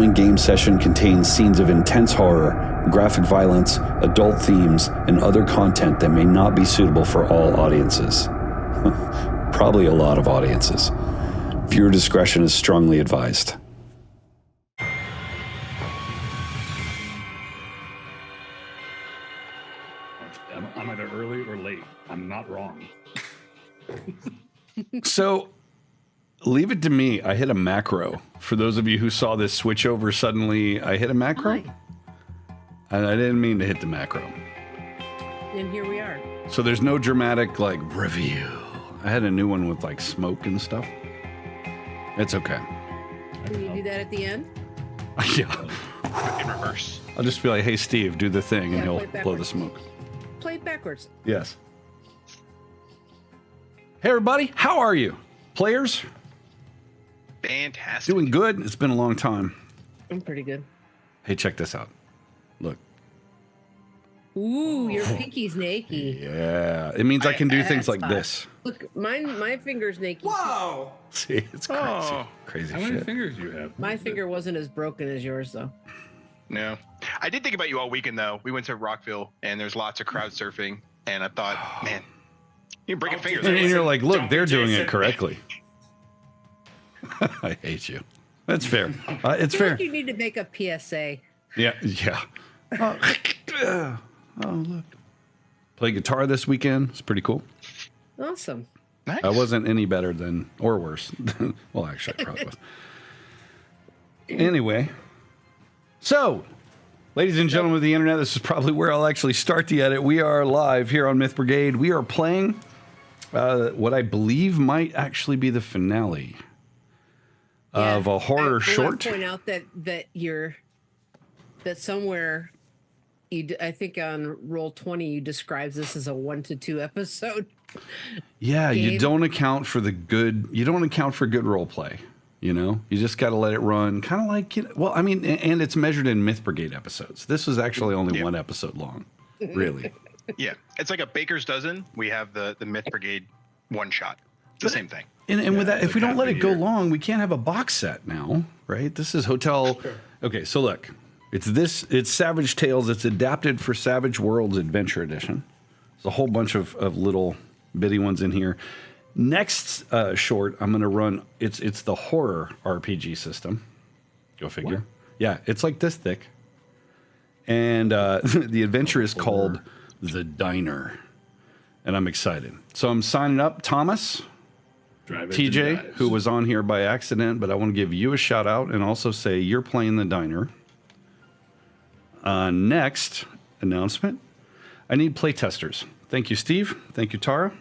following game session contains scenes of intense horror, graphic violence, adult themes, and other content that may not be suitable for all audiences. Probably a lot of audiences. Viewer discretion is strongly advised. I'm either early or late. I'm not wrong. So, leave it to me. I hit a macro. For those of you who saw this switch over suddenly, I hit a macro. Hi. And I didn't mean to hit the macro. And here we are. So there's no dramatic, like, review. I had a new one with, like, smoke and stuff. It's okay. Can you do that at the end? Yeah. In reverse. I'll just be like, hey, Steve, do the thing, and Yeah, he'll play it blow the backwards. smoke. Play it backwards. Yes. Hey, everybody. How are you? Players? Fantastic. Doing good? It's been a long time. I'm pretty good. Hey, check this out. Look. Ooh, your pinky's naked. Yeah. It means I can do things like That's hot. this. Look, my finger's naked. Whoa! See, it's crazy. Oh. Crazy How many shit. fingers do you have? My finger wasn't as broken as yours, though. No. I did think about you all weekend, though. We went to Rockville, and there's lots of crowd surfing, and I thought, man, you're breaking fingers. And you're like, look, Don't they're be doing it Jason. correctly. I hate you. That's fair. It's I feel fair. like you need to make a PSA. Yeah, yeah. Oh, look. Play guitar this weekend. It's pretty cool. Awesome. Nice. I wasn't any better than, or worse. Well, actually, I probably was. Anyway, so, ladies and gentlemen of the internet, this is probably where I'll actually start the edit. We are live here on Myth Brigade. We are playing what I believe might actually be the finale of a horror I short. want to point out that somewhere, I think on Roll 20 you describes this as a 1 to 2 episode. Yeah, you game. don't account for good role play. You know, you just got to let it run, kind of like, well, I mean, and it's measured in Myth Brigade episodes. This was actually only one episode long, really. Yeah. It's like a baker's dozen. We have the Myth Brigade one shot. It's the same thing. And with that, it's if we like don't let half it a go year. long, we can't have a box set now, right? This is Hotel. Okay, so look, it's Savage Tales. It's adapted for Savage Worlds Adventure Edition. There's a whole bunch of little bitty ones in here. Next short, I'm going to run. It's the horror RPG system. Go figure. What? Yeah, it's like this thick. And the adventure is called The Diner. And I'm excited. So I'm signing up. Thomas, Drive it TJ, and who was on here by accident, but I want to give you a shout out and also say you're playing The Diner. Next announcement, I need playtesters. Thank you, Steve. Thank you, Tara.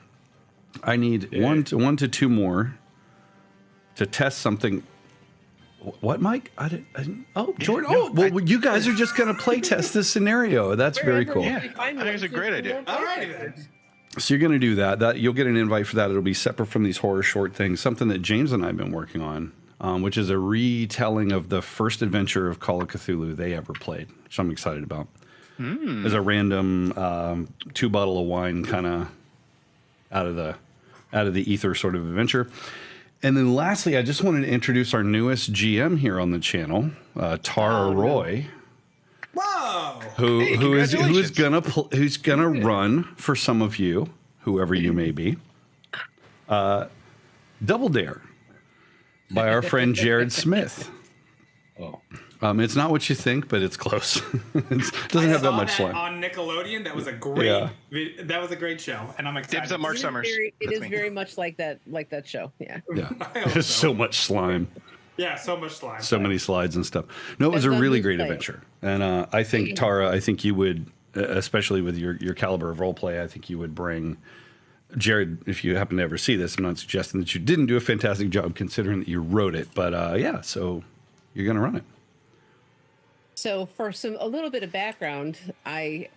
I need one to two more to test something. What, Mike? I didn't. Oh, Jordan. no, Oh, well, you guys are just going to play test this scenario. That's very cool. Yeah, I think it's a great idea. Alrighty then. So you're going to do that. That you'll get an invite for that. It'll be separate from these horror short things. Something that James and I have been working on, which is a retelling of the first adventure of Call of Cthulhu they ever played, which I'm excited about. As a random 2 bottle of wine kind of out of the ether sort of adventure. And then lastly, I just wanted to introduce our newest GM here on the channel, Tara Roy. Whoa! Who's gonna run for some of you, whoever you may be, Double Dare by our friend Jared Smith. Oh. It's not what you think, but it's close. It doesn't have that much slime. On Nickelodeon. That was a great. That was a great show, and I'm excited. Dibs up Mark Summers. It That's is me. very much like that show. Yeah. Yeah, I hope there's so. so much slime, Yeah, so much slime. so many slides and stuff. No, it was a That's really on great display. adventure, and I think Tara, I think you would, especially with your caliber of role play, I think you would bring. Jared, if you happen to ever see this, I'm not suggesting that you didn't do a fantastic job considering that you wrote it, but yeah, so you're gonna run it. So for a little bit of background, I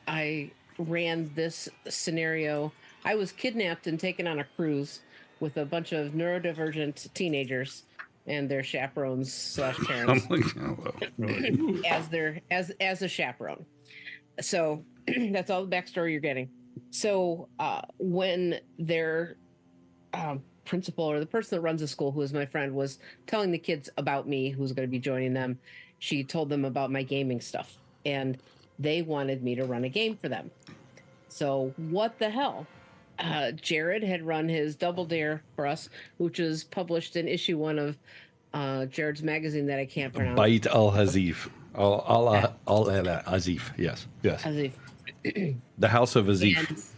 ran this scenario. I was kidnapped and taken on a cruise with a bunch of neurodivergent teenagers and their chaperones / I'm parents like, hello. as a chaperone. So that's all the backstory you're getting. So when their principal or the person that runs the school, who is my friend, was telling the kids about me, who's going to be joining them, she told them about my gaming stuff, and they wanted me to run a game for them. So what the hell? Jared had run his Double Dare for us, which was published in issue 1 of Jared's magazine that I can't pronounce. Bait al-Hazif. Al-Azif. Yes. Azif. The House of Azif.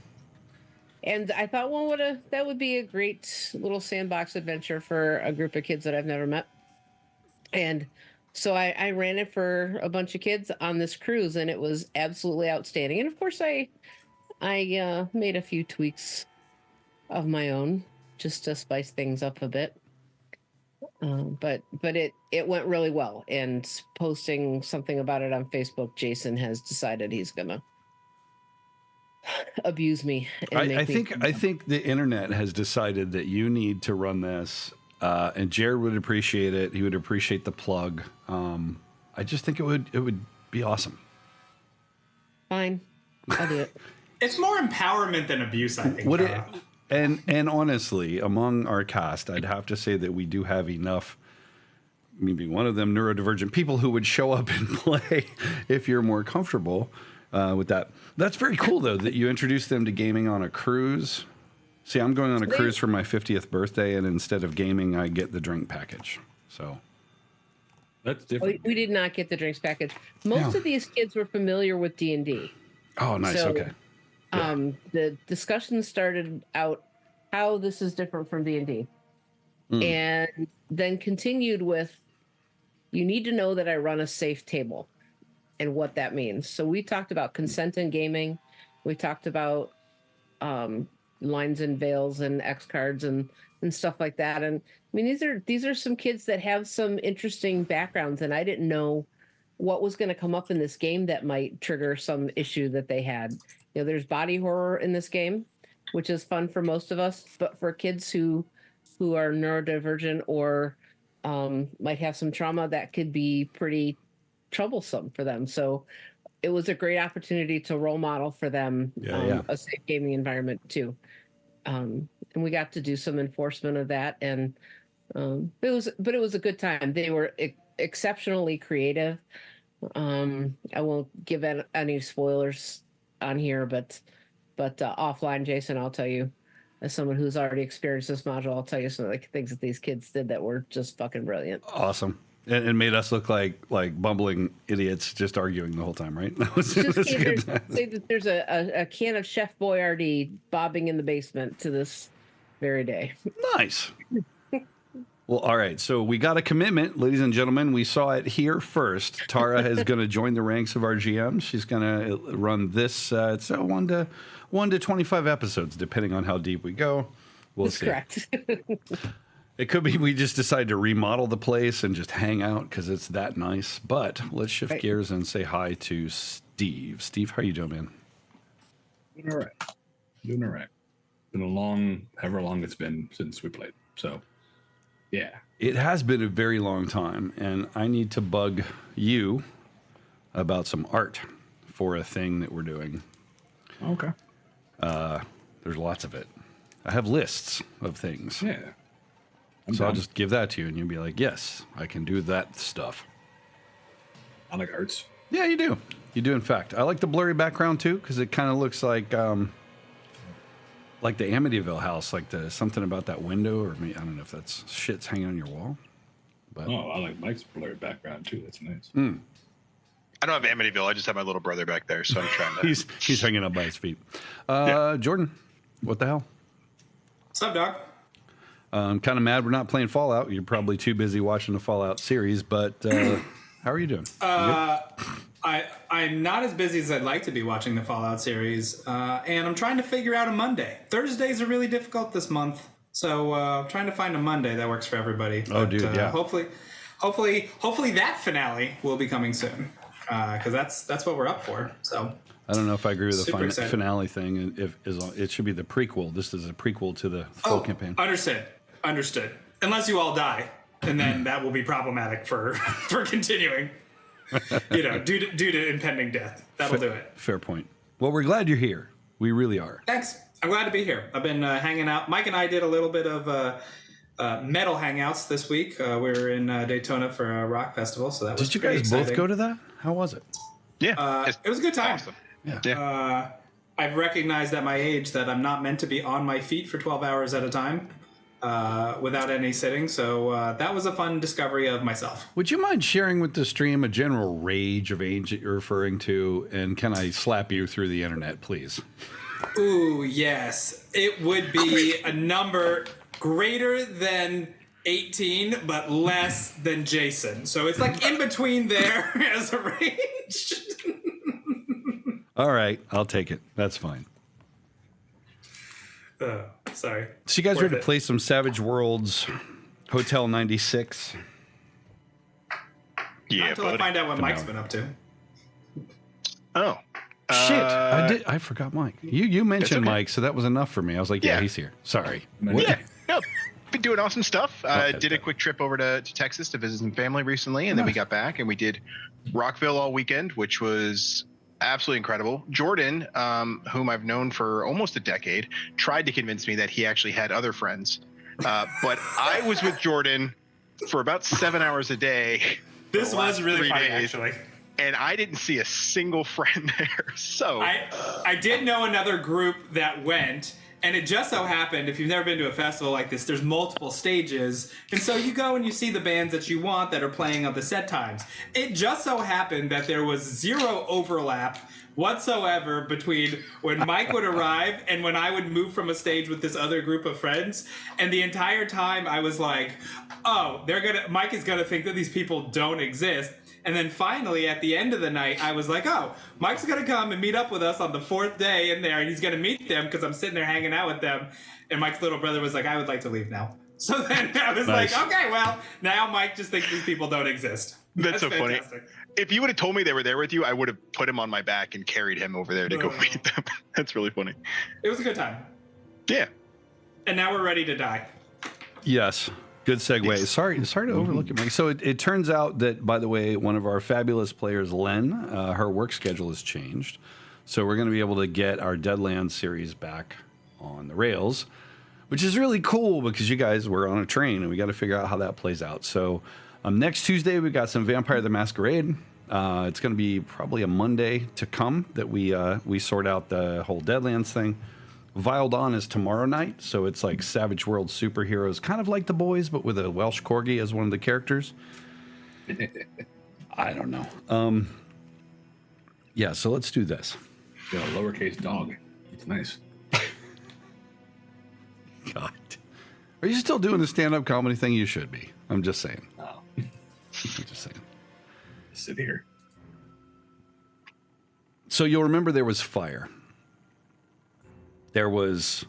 And I thought, well, that would be a great little sandbox adventure for a group of kids that I've never met. And so I ran it for a bunch of kids on this cruise, and it was absolutely outstanding. And of course, I made a few tweaks of my own just to spice things up a bit. But it went really well. And posting something about it on Facebook, Jason has decided he's gonna abuse me. I think the internet has decided that you need to run this, and Jared would appreciate it. He would appreciate the plug. I just think it would be awesome. Fine, I'll do it. It's more empowerment than abuse, I think. And honestly, among our cast, I'd have to say that we do have enough, maybe one of them neurodivergent people who would show up and play if you're more comfortable with that. That's very cool, though, that you introduced them to gaming on a cruise. See, I'm going on a cruise for my 50th birthday, and instead of gaming, I get the drink package. So That's different. We did not get the drinks package. Most of these kids were familiar with D&D. Oh, nice. So, okay. The discussion started out how this is different from D&D. And then continued with, you need to know that I run a safe table and what that means. So we talked about consent in gaming. We talked about lines and veils and X cards and stuff like that. And I mean, these are some kids that have some interesting backgrounds, and I didn't know what was going to come up in this game that might trigger some issue that they had. You know, there's body horror in this game, which is fun for most of us, but for kids who are neurodivergent or might have some trauma, that could be pretty troublesome for them. So it was a great opportunity to role model for them a safe gaming environment too. And we got to do some enforcement of that, and it was a good time. They were exceptionally creative. I won't give any spoilers on here, but offline, Jason, I'll tell you, as someone who's already experienced this module, I'll tell you some of the things that these kids did that were just fucking brilliant. Awesome. And made us look like bumbling idiots just arguing the whole time, right? Say that there's a can of Chef Boyardee bobbing in the basement to this very day. Nice. Well, all right. So we got a commitment, ladies and gentlemen. We saw it here first. Tara is going to join the ranks of our GM. She's going to run this. It's 1 to 25 episodes, depending on how deep we go. We'll see. Correct. It could be we just decide to remodel the place and just hang out because it's that nice. But let's shift gears and say hi to Steve. Steve, how you doing, man? Doing all right. Been however long it's been since we played. So, yeah. It has been a very long time, and I need to bug you about some art for a thing that we're doing. Okay. There's lots of it. I have lists of things. Yeah. I'll just give that to you, and you'll be like, yes, I can do that stuff. I like arts. Yeah, you do. You do, in fact. I like the blurry background, too, because it kind of looks like the Amityville house, like something about that window, or maybe, I don't know if that's shit's hanging on your wall. But I like Mike's blurry background, too. That's nice. I don't have Amityville. I just have my little brother back there, so I'm trying to... he's hanging up by his feet. Jordan, what the hell? What's up, dog? I'm kind of mad we're not playing Fallout. You're probably too busy watching the Fallout series, but how are you doing? I'm not as busy as I'd like to be watching the Fallout series, and I'm trying to figure out a Monday. Thursdays are really difficult this month, so I'm trying to find a Monday that works for everybody. But, yeah. Hopefully that finale will be coming soon, because that's what we're up for. So I don't know if I agree with Super the finale thing. And it should be the prequel. This is a prequel to the full campaign. Understood. Unless you all die, and then that will be problematic for continuing. Due to impending death. That'll do it. Fair point. Well, we're glad you're here. We really are. Thanks. I'm glad to be here. I've been hanging out. Mike and I did a little bit of metal hangouts this week. We were in Daytona for a rock festival, so that was Did you pretty guys exciting. both go to that? How was it? Yeah, It was a good time. awesome. Yeah. I've recognized at my age that I'm not meant to be on my feet for 12 hours at a time without any sitting. So that was a fun discovery of myself. Would you mind sharing with the stream a general rage of age that you're referring to? And can I slap you through the internet, please? Ooh, yes. It would be a number greater than 18, but less than Jason. So it's like in between there as a range. All right, I'll take it. That's fine. Sorry. So you guys Worth ready to it. play some Savage Worlds Hotel 96? Yeah, Until I buddy. find out what Mike's no. been up to. Oh. Shit, I forgot Mike. You mentioned okay. Mike, so that was enough for me. I was like, yeah, Yeah. he's here. Sorry. Yeah, no, been doing awesome stuff. Okay, Did a quick trip over to Texas to visit some family recently, and then we got back and we did Rockville all weekend, which was absolutely incredible. Jordan, whom I've known for almost a decade, tried to convince me that he actually had other friends, but I was with Jordan for about 7 hours a day. This the last was really 3 funny, days, actually. and I didn't see a single friend there. So I did know another group that went, and it just so happened, if you've never been to a festival like this, there's multiple stages, and so you go and you see the bands that you want that are playing on the set times. It just so happened that there was zero overlap whatsoever between when Mike would arrive and when I would move from a stage with this other group of friends, and the entire time I was like, oh, Mike is gonna think that these people don't exist. And then finally, at the end of the night, I was like, oh, Mike's going to come and meet up with us on the 4th day in there, and he's going to meet them because I'm sitting there hanging out with them. And Mike's little brother was like, I would like to leave now. So then I was Nice. like, okay, well, now Mike just thinks these people don't exist. That's so funny. fantastic. If you would have told me they were there with you, I would have put him on my back and carried him over there to go meet them. That's really funny. It was a good time. Yeah. And now we're ready to die. Yes. Good segue. Yes. Sorry to overlook it, Mike. So it turns out that, by the way, one of our fabulous players, Len, her work schedule has changed. So we're going to be able to get our Deadlands series back on the rails, which is really cool because you guys were on a train and we got to figure out how that plays out. So next Tuesday, we got some Vampire the Masquerade. It's going to be probably a Monday to come that we sort out the whole Deadlands thing. Vile Dawn is tomorrow night, so it's like Savage World superheroes, kind of like The Boys, but with a Welsh Corgi as one of the characters. I don't know. Yeah, so let's do this. Got a lowercase dog. It's nice. God. Are you still doing the stand-up comedy thing? You should be. I'm just saying. Oh, I'm just saying. sit here. So you'll remember there was fire. There was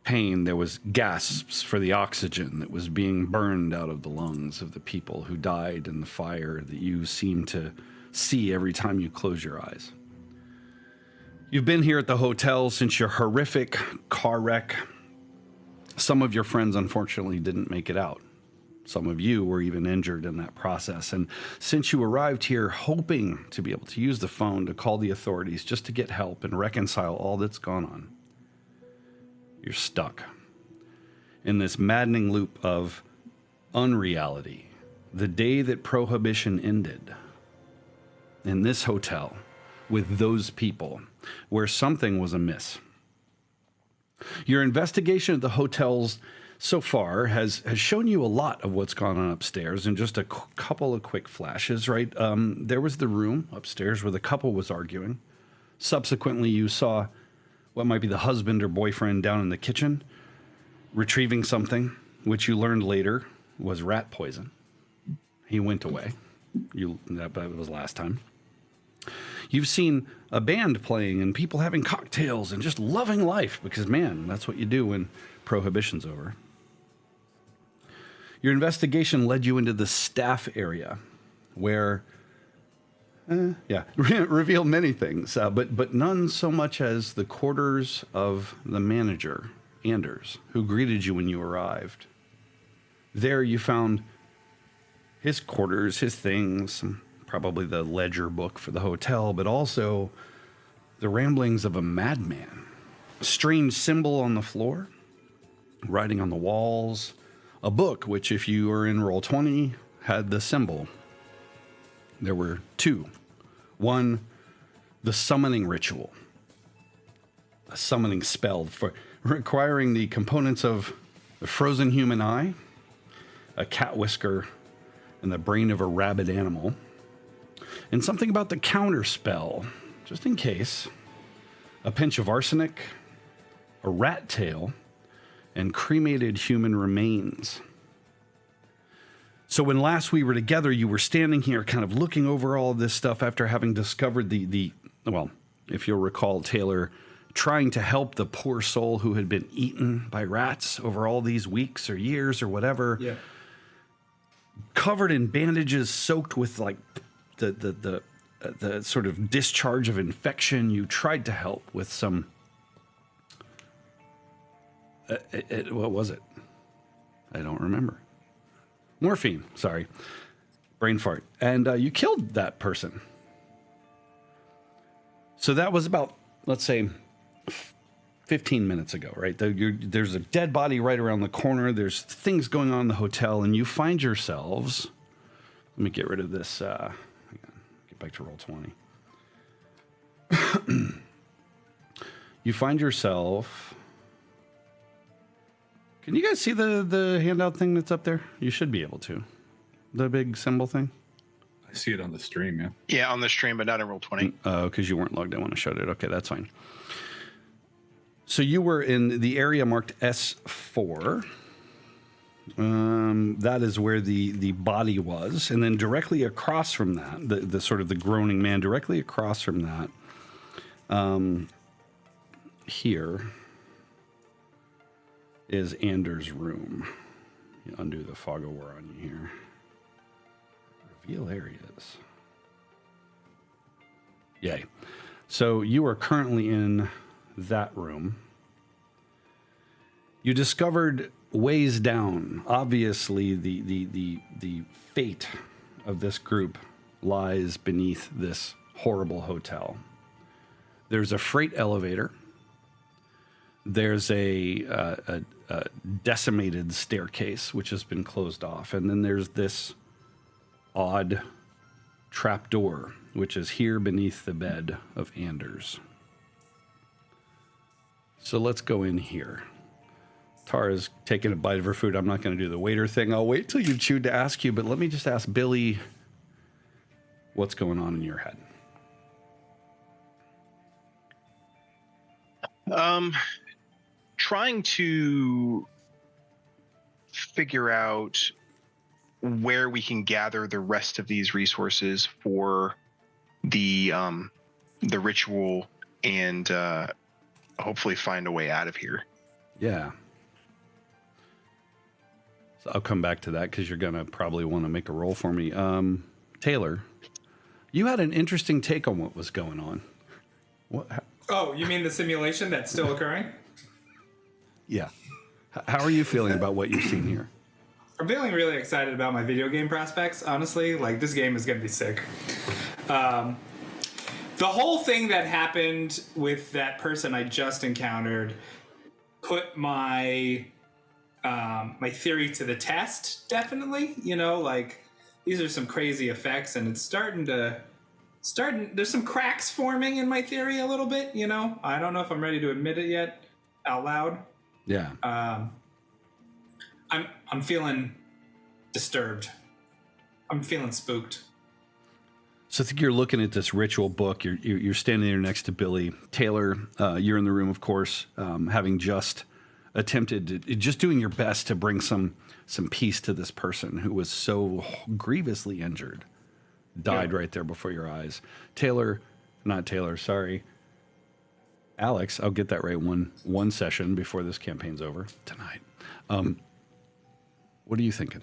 pain. There was gasps for the oxygen that was being burned out of the lungs of the people who died in the fire that you seem to see every time you close your eyes. You've been here at the hotel since your horrific car wreck. Some of your friends, unfortunately, didn't make it out. Some of you were even injured in that process. And since you arrived here hoping to be able to use the phone to call the authorities just to get help and reconcile all that's gone on, you're stuck in this maddening loop of unreality. The day that prohibition ended, in this hotel, with those people, where something was amiss. Your investigation of the hotels so far has shown you a lot of what's gone on upstairs in just a couple of quick flashes, right? There was the room upstairs where the couple was arguing. Subsequently, you saw what might be the husband or boyfriend down in the kitchen retrieving something, which you learned later was rat poison. He went away. That was last time. You've seen a band playing and people having cocktails and just loving life because, man, that's what you do when prohibition's over. Your investigation led you into the staff area where, revealed many things, but none so much as the quarters of the manager, Anders, who greeted you when you arrived. There you found his quarters, his things, probably the ledger book for the hotel, but also the ramblings of a madman. A strange symbol on the floor, writing on the walls, a book, which if you were in Roll20, had the symbol. There were two. One, the summoning ritual. A summoning spell for requiring the components of the frozen human eye, a cat whisker, and the brain of a rabid animal. And something about the counter spell, just in case. A pinch of arsenic, a rat tail, and cremated human remains. So when last we were together, you were standing here kind of looking over all of this stuff after having discovered well, if you'll recall, Taylor trying to help the poor soul who had been eaten by rats over all these weeks or years or whatever. Yeah. Covered in bandages, soaked with like the sort of discharge of infection. You tried to help with some. What was it? I don't remember. Morphine, sorry. Brain fart. And you killed that person. So that was about, let's say, 15 minutes ago, right? There's a dead body right around the corner. There's things going on in the hotel, and you find yourselves... Let me get rid of this. Hang on, get back to Roll20. You find yourself... Can you guys see the handout thing that's up there? You should be able to. The big symbol thing. I see it on the stream, yeah. Yeah, on the stream, but not in Roll20. Oh, because you weren't logged in when I showed it. Okay, that's fine. So you were in the area marked S4. That is where the body was. And then directly across from that, the sort of the groaning man, directly across from that, here is Anders' room. You undo the fog of war on you here. Reveal areas. Yay. So you are currently in that room. You discovered ways down. Obviously, the fate of this group lies beneath this horrible hotel. There's a freight elevator. There's a decimated staircase, which has been closed off. And then there's this odd trapdoor, which is here beneath the bed of Anders. So let's go in here. Tara's taking a bite of her food. I'm not going to do the waiter thing. I'll wait till you chewed to ask you, but let me just ask Billy what's going on in your head. Trying to figure out where we can gather the rest of these resources for the ritual and hopefully find a way out of here. Yeah. So I'll come back to that because you're going to probably want to make a roll for me. Taylor, you had an interesting take on what was going on. What? Oh, you mean the simulation that's still occurring? Yeah. How are you feeling about what you've seen here? I'm feeling really excited about my video game prospects, honestly. Like, this game is going to be sick. The whole thing that happened with that person I just encountered put my my theory to the test, definitely. You know, like, these are some crazy effects, and it's starting, there's some cracks forming in my theory a little bit, you know? I don't know if I'm ready to admit it yet out loud. Yeah. I'm feeling disturbed. I'm feeling spooked. So I think you're looking at this ritual book. You're standing there next to Billy. Taylor, you're in the room, of course, having just attempted to, just doing your best to bring some peace to this person who was so grievously injured. Died right there before your eyes. Alex, I'll get that right one session before this campaign's over tonight. What are you thinking?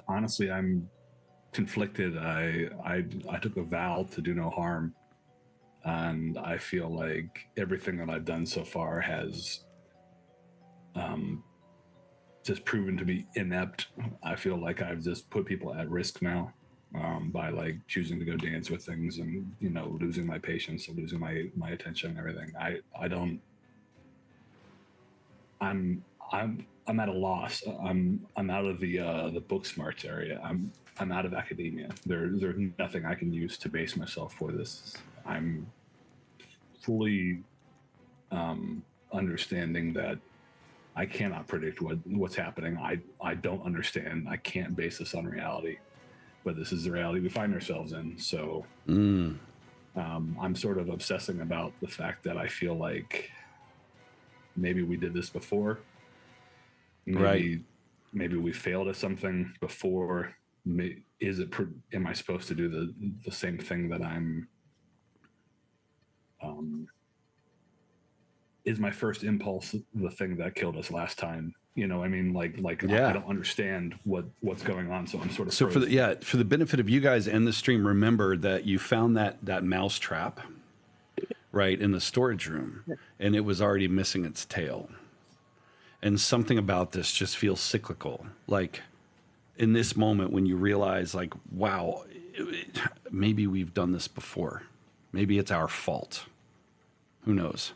Honestly, I'm conflicted. I took a vow to do no harm, and I feel like everything that I've done so far has just proven to be inept. I feel like I've just put people at risk now by like choosing to go dance with things and, you know, losing my patience and losing my attention and everything. I don't I'm at a loss. I'm out of the book smarts area. I'm out of academia. There's nothing I can use to base myself for this. I'm fully understanding that I cannot predict what's happening. I don't understand. I can't base this on reality, but this is the reality we find ourselves in. So I'm sort of obsessing about the fact that I feel like maybe we did this before. Maybe we failed at something before. Am I supposed to do the same thing that I'm? Is my first impulse the thing that killed us last time? You know, I mean, like I don't understand what's going on, so I'm sort of so for the benefit of you guys and the stream, remember that you found that mouse trap right in the storage room, and it was already missing its tail. And something about this just feels cyclical. Like in this moment when you realize, like, wow, maybe we've done this before. Maybe it's our fault. Who knows?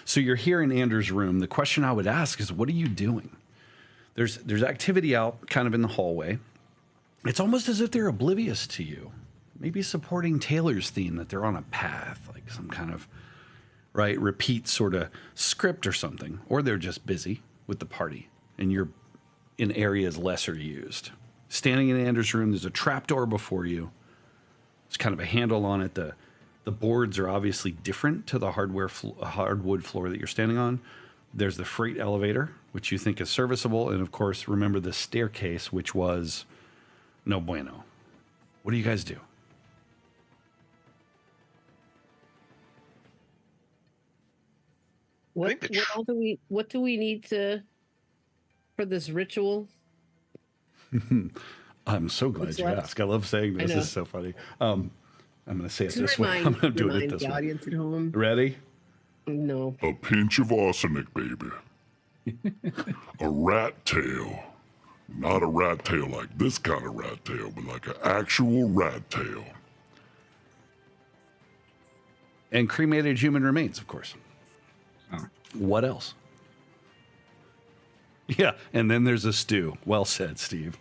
So you're here in Anders' room. The question I would ask is, what are you doing? There's activity out kind of in the hallway. It's almost as if they're oblivious to you. Maybe supporting Taylor's theme that they're on a path, like some kind of repeat sort of script or something. Or they're just busy with the party and you're in areas lesser used. Standing in Anders' room, there's a trapdoor before you. There's kind of a handle on it. The boards are obviously different to the hardwood floor that you're standing on. There's the freight elevator, which you think is serviceable. And of course, remember the staircase, which was no bueno. What do you guys do? What do we need for this ritual? I'm so glad you asked. I love saying this. This is so funny. I'm going to say it this way. I'm going to do it this way. Audience at home. Ready? No. A pinch of arsenic, baby. A rat tail. Not a rat tail like this kind of rat tail, but like an actual rat tail. And cremated human remains, of course. Oh. What else? Yeah, and then there's a stew. Well said, Steve.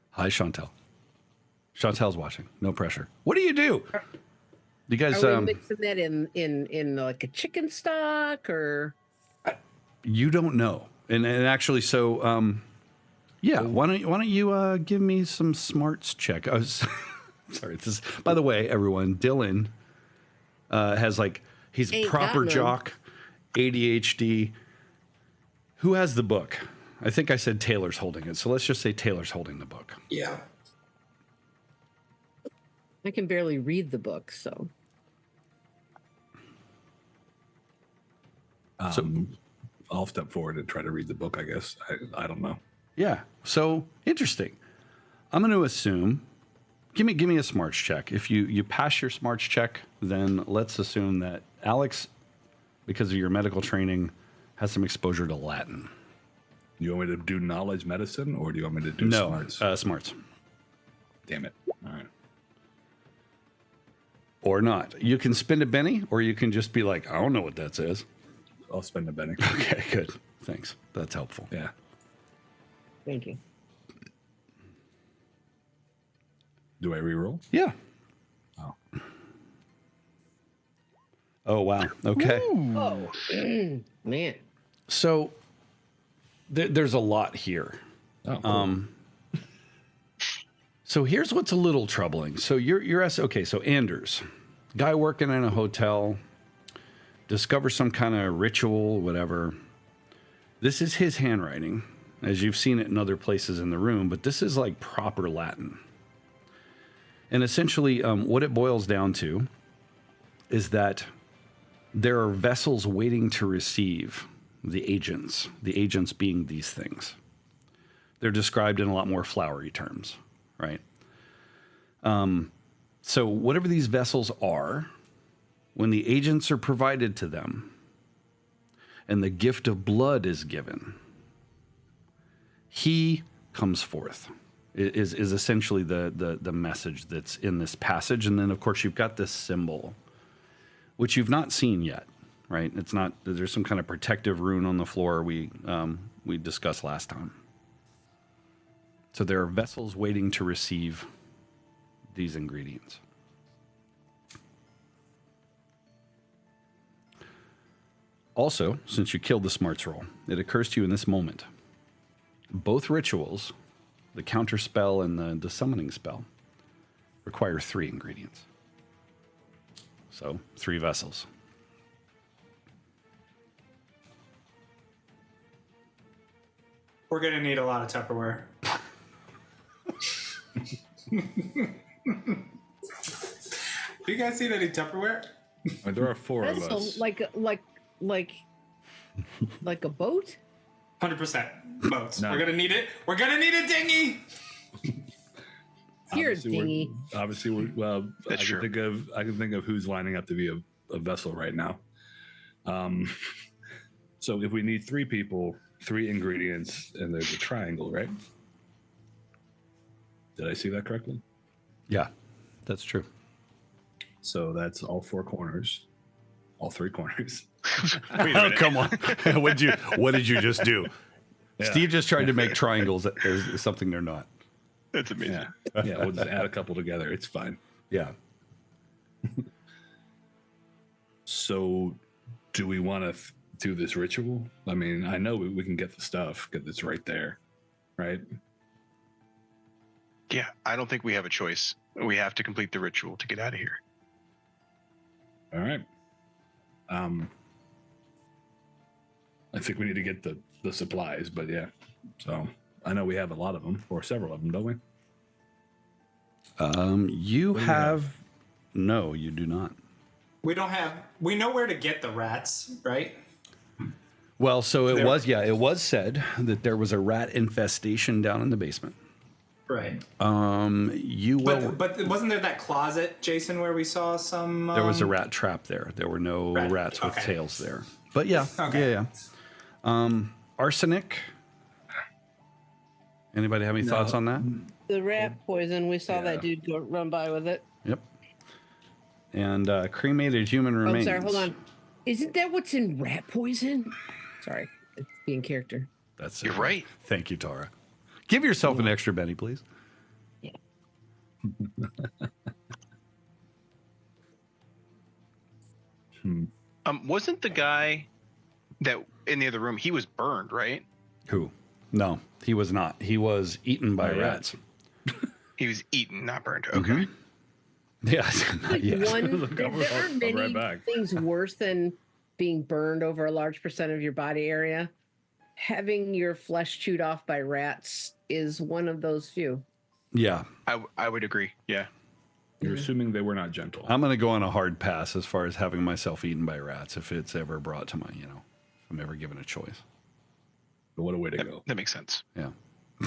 Hi, Chantel. Chantel's watching. No pressure. What do you do? You guys are we mixing that in like a chicken stock or? You don't know, and actually, so yeah. Why don't you give me some smarts check? I was sorry. This, by the way, everyone. Dylan has he's a proper jock, ADHD. Who has the book? I think I said Taylor's holding it. So let's just say Taylor's holding the book. Yeah. I can barely read the book, so. I'll step forward and try to read the book, I guess. I don't know. Yeah. So interesting. I'm going to assume, give me a smarts check. If you pass your smarts check, then let's assume that Alex, because of your medical training, has some exposure to Latin. You want me to do knowledge medicine, or do you want me to do smarts? Smarts. Damn it. All right. Or not. You can spend a Benny, or you can just be like, I don't know what that says. I'll spend a Benny. Okay, good. Thanks. That's helpful. Yeah. Thank you. Do I re-roll? Yeah. Oh. Oh, wow. Okay. Ooh. Oh, man. So there's a lot here. Oh, cool. So here's what's a little troubling. So okay. So Anders, guy working in a hotel, discovers some kind of ritual, whatever. This is his handwriting, as you've seen it in other places in the room, but this is like proper Latin. And essentially, what it boils down to is that there are vessels waiting to receive the agents being these things. They're described in a lot more flowery terms, right? So whatever these vessels are, when the agents are provided to them and the gift of blood is given, he comes forth. is essentially the message that's in this passage. And then, of course, you've got this symbol, which you've not seen yet, right? It's not, there's some kind of protective rune on the floor we discussed last time. So there are vessels waiting to receive these ingredients. Also, since you killed the smarts roll, it occurs to you in this moment, both rituals, the counter spell and the summoning spell, require 3 ingredients. So 3 vessels. We're gonna need a lot of Tupperware. Do you guys see any Tupperware? There are 4 of Vessel, us. like a boat. 100% boats. No. We're gonna need it. We're gonna need a dinghy. Here, Obviously, dingy. Obviously, we're well. That's I true. can think of who's lining up to be a vessel right now. So if we need 3 people, 3 ingredients, and there's a triangle, right? Did I see that correctly? Yeah, that's true. So that's all 4 corners, all 3 corners. Oh, come on. what did you just do? Yeah. Steve just tried to make triangles as something they're not. That's amazing. Yeah, we'll just add a couple together. It's fine. Yeah. So, do we want to do this ritual? I mean, I know we can get the stuff because it's right there, right? Yeah, I don't think we have a choice. We have to complete the ritual to get out of here. All right. I think we need to get the supplies, but yeah. So I know we have a lot of them, or several of them, don't we? You do you have... No, you do not. We don't have. We know where to get the rats, right? Well, so it There- was said that there was a rat infestation down in the basement. Right. You will... But wasn't there that closet, Jason, where we saw some? There was a rat trap there. There were no rats with okay. tails there. But yeah, Okay. yeah. Arsenic. Anybody have any thoughts on that? The rat poison. We saw that dude go run by with it. Yep. And cremated human Oh, remains. sorry. Hold on. Isn't that what's in rat poison? Sorry, it's being character. That's You're it. right. Thank you, Tara. Give yourself an extra Benny, please. Yeah. Wasn't the guy that in the other room? He was burned, right? Who? No, he was not. He was eaten by Not yet. rats. He was eaten, not burned. Okay. Yeah, not yet. There are I'll be many right back. things worse than being burned over a large percent of your body area. Having your flesh chewed off by rats is one of those few. Yeah, I would agree. Yeah. You're assuming they were not gentle. I'm going to go on a hard pass as far as having myself eaten by rats if it's ever brought to my, if I'm ever given a choice. But what a way to go. That makes sense. Yeah.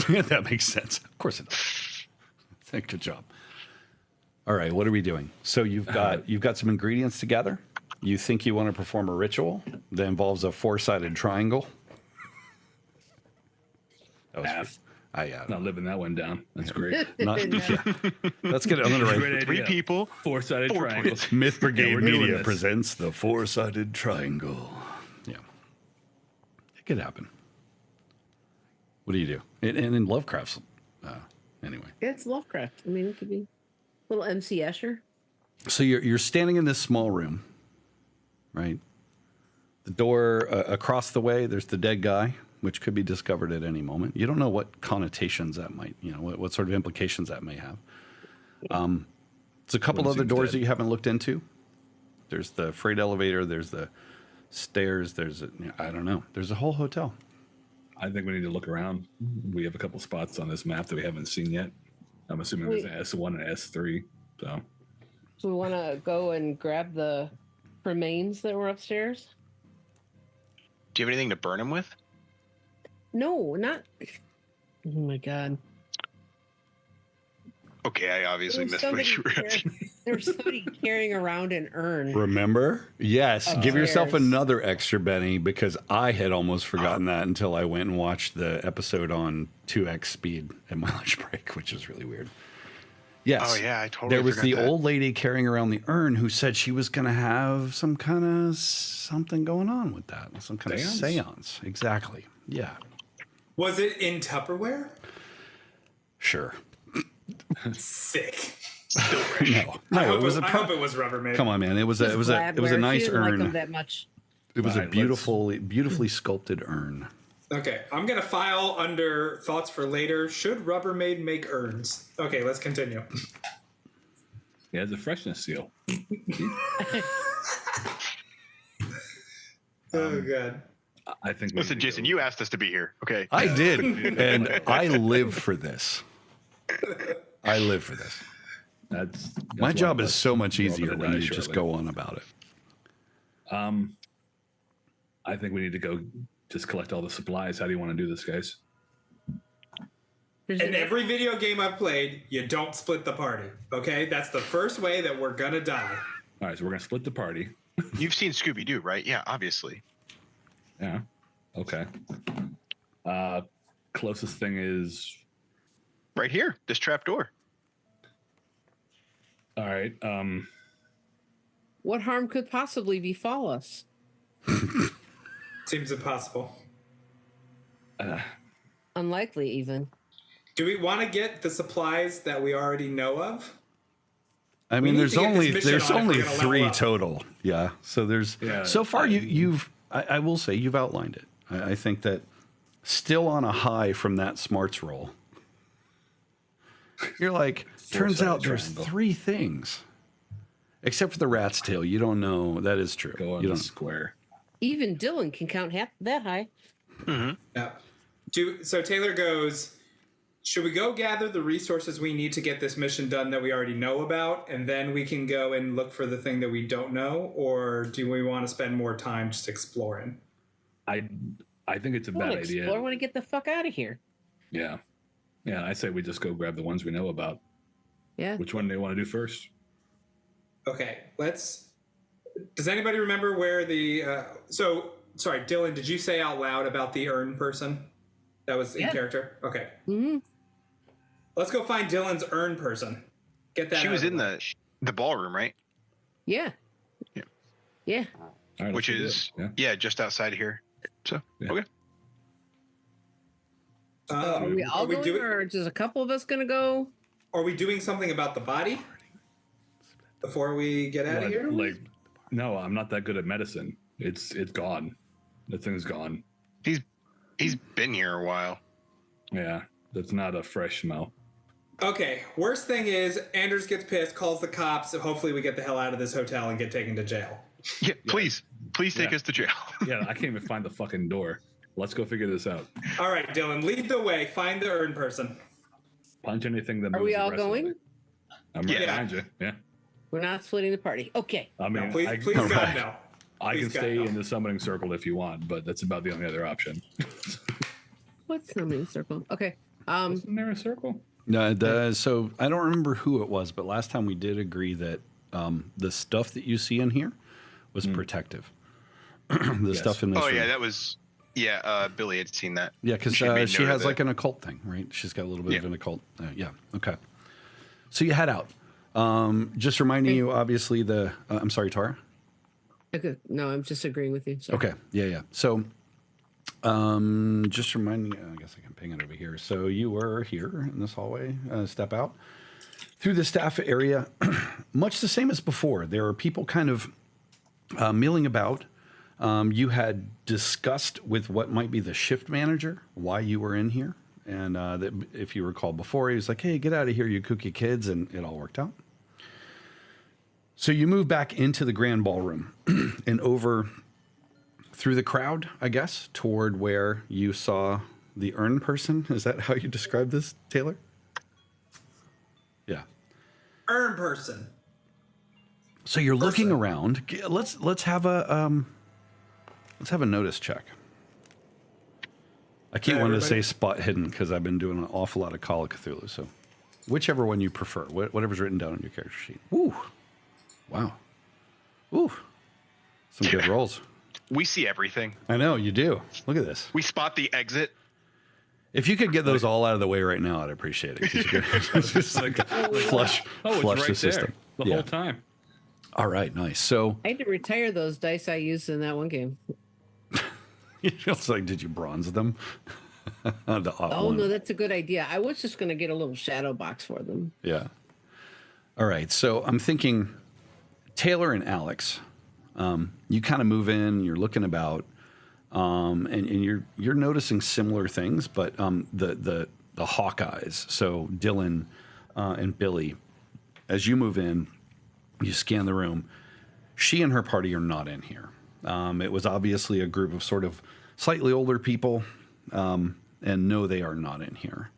That makes sense. Of course it does. Good job. All right, what are we doing? So you've got some ingredients together. You think you want to perform a ritual that involves a 4-sided triangle. That was Math. I Not living that one down. That's great. not, Let's get it. I'm going to write Great Three idea. people. 4-sided Four triangles. Myth Brigade we're doing Media this. presents the 4-sided triangle. Yeah, it could happen. What do you do? And in Lovecraft's, anyway. It's Lovecraft. I mean, it could be little MC Escher. So you're standing in this small room, right? The door across the way, there's the dead guy, which could be discovered at any moment. You don't know what connotations that might, what sort of implications that may have. There's a couple One other seems doors dead. that you haven't looked into. There's the freight elevator. There's the stairs. I don't know. There's a whole hotel. I think we need to look around. We have a couple spots on this map that we haven't seen yet. I'm assuming there's an S1 and S3. So So we want to go and grab the remains that were upstairs? Do you have anything to burn him with? No, not. Oh my god. Okay, I obviously There's missed what you somebody were asking. There's somebody carrying around an urn. Remember? Yes. Give yourself Upstairs. another extra, Benny, because I had almost forgotten that until I went and watched the episode on 2x speed at my lunch break, which is really weird. Yes. Oh yeah, I totally. There was forgot the that. old lady carrying around the urn who said she was going to have some kind of something going on with that, some kind of seance. Exactly. Yeah. Was it in Tupperware? Sure. Sick. No, it was I hope it was Rubbermaid. Come on, man. It was a Gladware. nice She didn't urn. like them that much. It was All a right, beautifully sculpted urn. Okay, I'm gonna file under thoughts for later. Should Rubbermaid make urns? Okay, let's continue. Yeah, it's a freshness seal. Oh god. I think. we Listen, need to Jason, go- you asked us to be here. Okay. I did, and I live for this. I live for this. That's My why job is let's so much go over easier the when die you just shortly. go on about it. I think we need to go just collect all the supplies. How do you want to do this, guys? There's In an- every video game I've played, you don't split the party. Okay, that's the first way that we're gonna die. All right, so we're gonna split the party. You've seen Scooby Doo, right? Yeah, obviously. Yeah. Okay. Closest thing is Right here, this trap door. all right. What harm could possibly befall us? Seems impossible. Unlikely, even. Do we want to get the supplies that we already know of? I mean, need there's to get only this mission on if only we're gonna level 3 up. total. Yeah. So there's Yeah. so far you've I will say you've outlined it. I think that still on a high from that smarts roll. You're like, turns Four-sided out there's triangle. 3 things. Except for the rat's tail. You don't know. That is true. Go on You the don't. square. Even Dylan can count half that high. Yeah. So Taylor goes, should we go gather the resources we need to get this mission done that we already know about, and then we can go and look for the thing that we don't know? Or do we want to spend more time just exploring? I think it's a I want bad to explore. I idea. want to get the fuck out of here. Yeah. Yeah, I say we just go grab the ones we know about. Yeah. Which one do you want to do first? Okay, does anybody remember where sorry, Dylan, did you say out loud about the urn person? That was in Yeah. character? Okay. hmm Let's go find Dylan's urn person. Get that She out was of in way. the ballroom, right? Yeah. Yeah. Yeah. All right, Which let's do is it. Yeah. just outside of here. So Yeah. okay. Are we all going, or just a couple of us going to go? Are we doing something about the body before we get out of here? No, I'm not that good at medicine. It's gone. The thing's gone. He's been here a while. Yeah, that's not a fresh smell. Okay, worst thing is Anders gets pissed, calls the cops, so hopefully we get the hell out of this hotel and get taken to jail. Yeah, please take Yeah. us to jail. Yeah, I can't even find the fucking door. Let's go figure this out. All right, Dylan, lead the way. Find the urn person. Punch anything that moves Are we all aggressively. going? I'm right Yeah. behind you. Yeah. We're not splitting the party. Okay. I mean, No, please, I, please, God, Alright. no. I can please, God, stay no. in the summoning circle if you want, but that's about the only other option. What's the main circle? Okay. Isn't there a circle? No, so I don't remember who it was, but last time we did agree that the stuff that you see in here was protective. The Yes. stuff in this Oh room. yeah, that was Billy had seen that. Yeah, because She made she note of has it. like an occult thing, right? She's got a little bit Yeah. of an occult. Yeah, okay. So you head out. Just reminding you, obviously, I'm sorry, Tara? Okay. No, I'm just agreeing with you. Sorry. Okay, yeah. So just reminding you, I guess I can ping it over here. So you were here in this hallway, step out. Through the staff area, much the same as before. There are people kind of milling about. You had discussed with what might be the shift manager why you were in here. And that, if you recall before, he was like, hey, get out of here, you kooky kids. And it all worked out. So you move back into the grand ballroom and over through the crowd, I guess, toward where you saw the urn person. Is that how you describe this, Taylor? Yeah. Urn person. So you're looking around. Let's have a notice check. I keep wanting to say everybody- spot hidden because I've been doing an awful lot of Call of Cthulhu. So whichever one you prefer, whatever's written down on your character sheet. Woo, Wow. Ooh. Some good rolls. We see everything. I know, you do. Look at this. We spot the exit. If you could get those all out of the way right now, I'd appreciate it. 'Cause you could just like flush it's the right system. there the whole time. All right, nice. So I had to retire those dice I used in that one game. it's like, did you bronze them? Oh, no, that's a good idea. I was just going to get a little shadow box for them. Yeah. All right. So I'm thinking Taylor and Alex, you kind of move in, you're looking about, and you're noticing similar things, but the Hawkeyes, so Dylan and Billy, as you move in, you scan the room. She and her party are not in here. It was obviously a group of sort of slightly older people, and no, they are not in here.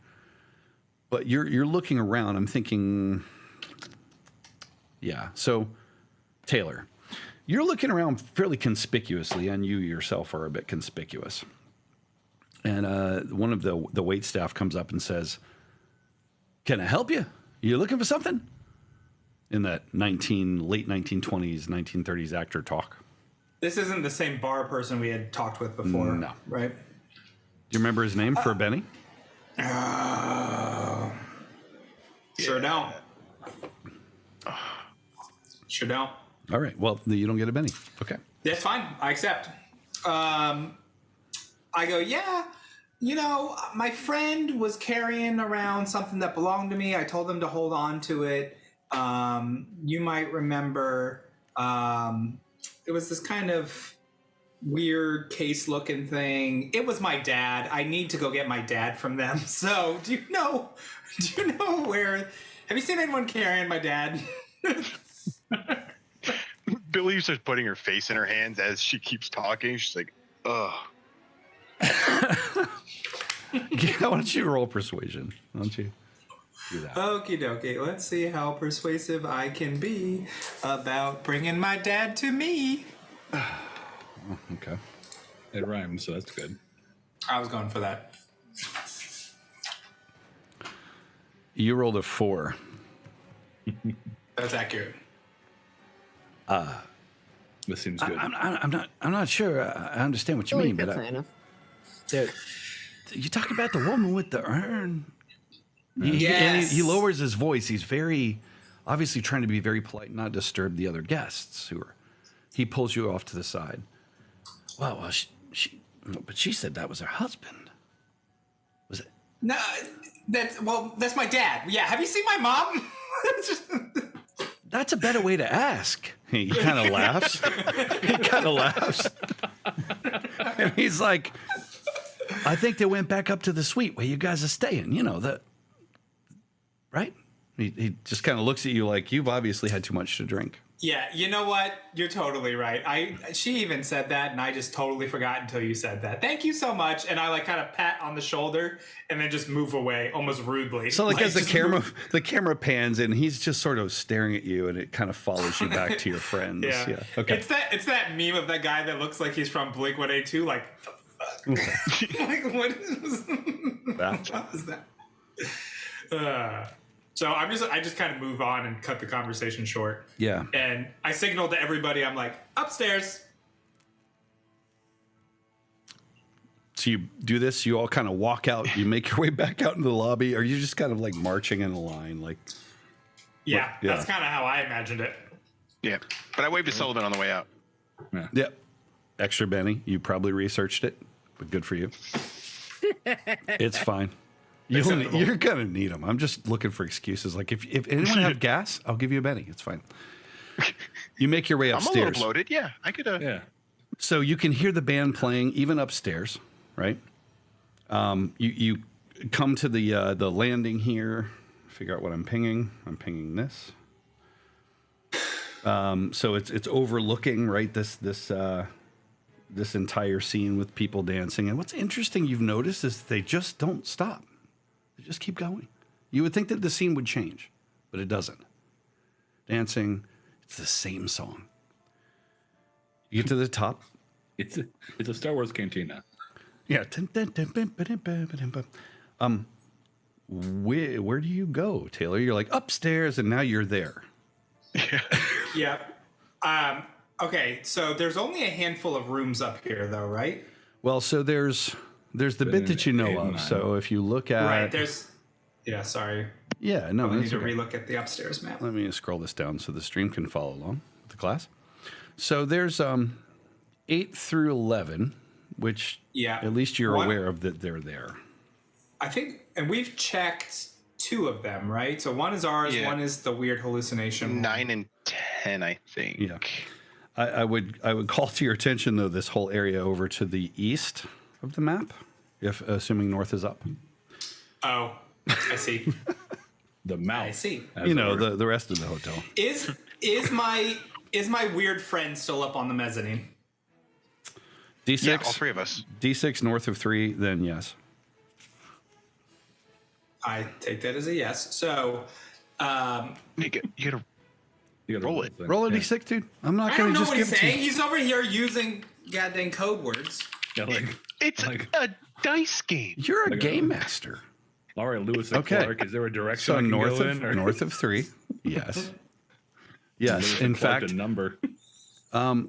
But you're looking around. I'm thinking, yeah. So, Taylor, you're looking around fairly conspicuously, and you yourself are a bit conspicuous. And one of the wait staff comes up and says, "Can I help you? You looking for something?" In that late 1920s, 1930s actor talk. This isn't the same bar person we had talked with before. No. Right? Do you remember his name for Benny? Sure don't. Sure don't. All right. Well, you don't get a Benny. Okay. That's fine. I accept. I go, yeah, my friend was carrying around something that belonged to me. I told him to hold on to it. You might remember it was this kind of weird case looking thing. It was my dad. I need to go get my dad from them. So do you know where, have you seen anyone carrying my dad? Billy starts putting her face in her hands as she keeps talking. She's like, ugh. Yeah, why don't you roll persuasion? Why don't you do that? Okie dokie. Let's see how persuasive I can be about bringing my dad to me. Okay. It rhymes, so that's good. I was going for that. You rolled a 4. That's accurate. This seems good. I'm not sure. I understand what you mean, That's but high enough. you talk about the woman with the urn. Yes. He lowers his voice. He's very obviously trying to be very polite, not disturb the other guests who are. He pulls you off to the side. Well, but she said that was her husband. Was it? No, that's my dad. Yeah, have you seen my mom? That's a better way to ask. He kind of laughs. And he's like, I think they went back up to the suite where you guys are staying. Right? He just kind of looks at you like you've obviously had too much to drink. Yeah, you know what? You're totally right. She even said that, and I just totally forgot until you said that. Thank you so much. And I kind of pat on the shoulder and then just move away almost rudely. So as the camera pans in, he's just sort of staring at you, and it kind of follows you back to your friends. Yeah. Okay. It's that meme of that guy that looks like he's from Blink-182. Like, the fuck? Like, what is that? So I just kind of move on and cut the conversation short. Yeah. And I signal to everybody, I'm like, upstairs. So you do this, you all kind of walk out, you make your way back out into the lobby, or you just kind of like marching in a line, like. Yeah, that's kind of how I imagined it. Yeah. But I waved to Sullivan on the way out. Yeah. Extra Benny. You probably researched it, but good for you. It's fine. You're going to need them. I'm just looking for excuses. Like, if anyone have gas, I'll give you a Benny. It's fine. You make your way upstairs. I'm a little bloated. Yeah, I could. Yeah. So you can hear the band playing even upstairs, right? You come to the landing here. Figure out what I'm pinging. I'm pinging this. So it's overlooking, right, this entire scene with people dancing. And what's interesting you've noticed is they just don't stop. They just keep going. You would think that the scene would change, but it doesn't. Dancing, it's the same song. You get to the top. It's a Star Wars cantina. Yeah. Where do you go, Taylor? You're like upstairs, and now you're there. Yep. Okay, so there's only a handful of rooms up here, though, right? Well, so there's the bit that you know of. So if you look at right, there's. Yeah, sorry. Yeah, no, We need that's to okay. relook at the upstairs map. Let me scroll this down so the stream can follow along with the class. So there's 8 through 11, which at least you're aware of that they're there. I think, and we've checked 2 of them, right? So one is ours, one is the weird hallucination. 9 and 10, I think. Yeah. I would call to your attention though this whole area over to the east of the map, if assuming north is up. Oh, I see. The mouth. I see. You know, the rest of the hotel. Is my weird friend still up on the mezzanine? D6. Yeah, all 3 of us. D6 north of 3, then yes. I take that as a yes. So, You gotta roll it. Roll a D6, dude. I'm not I going don't to know just what give he's it to you. saying. He's over here using goddamn code words. Yeah, It's a dice game. You're a game master. All right, Lewis and Clark, is there a direction So I can north go of in? Or? north of 3, yes. Yes, Lewis in and Clark, fact, a number.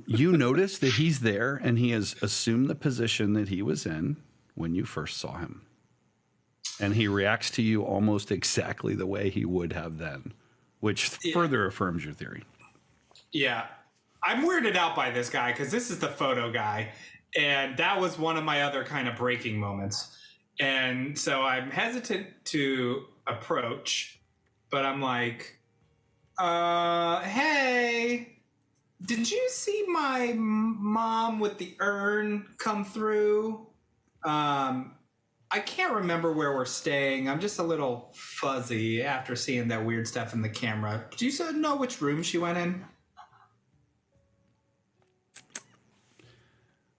you notice that he's there and he has assumed the position that he was in when you first saw him. And he reacts to you almost exactly the way he would have then, which further affirms your theory. Yeah. I'm weirded out by this guy because this is the photo guy. And that was one of my other kind of breaking moments. And so I'm hesitant to approach, but I'm like, hey, did you see my mom with the urn come through? I can't remember where we're staying. I'm just a little fuzzy after seeing that weird stuff in the camera. Do you know which room she went in?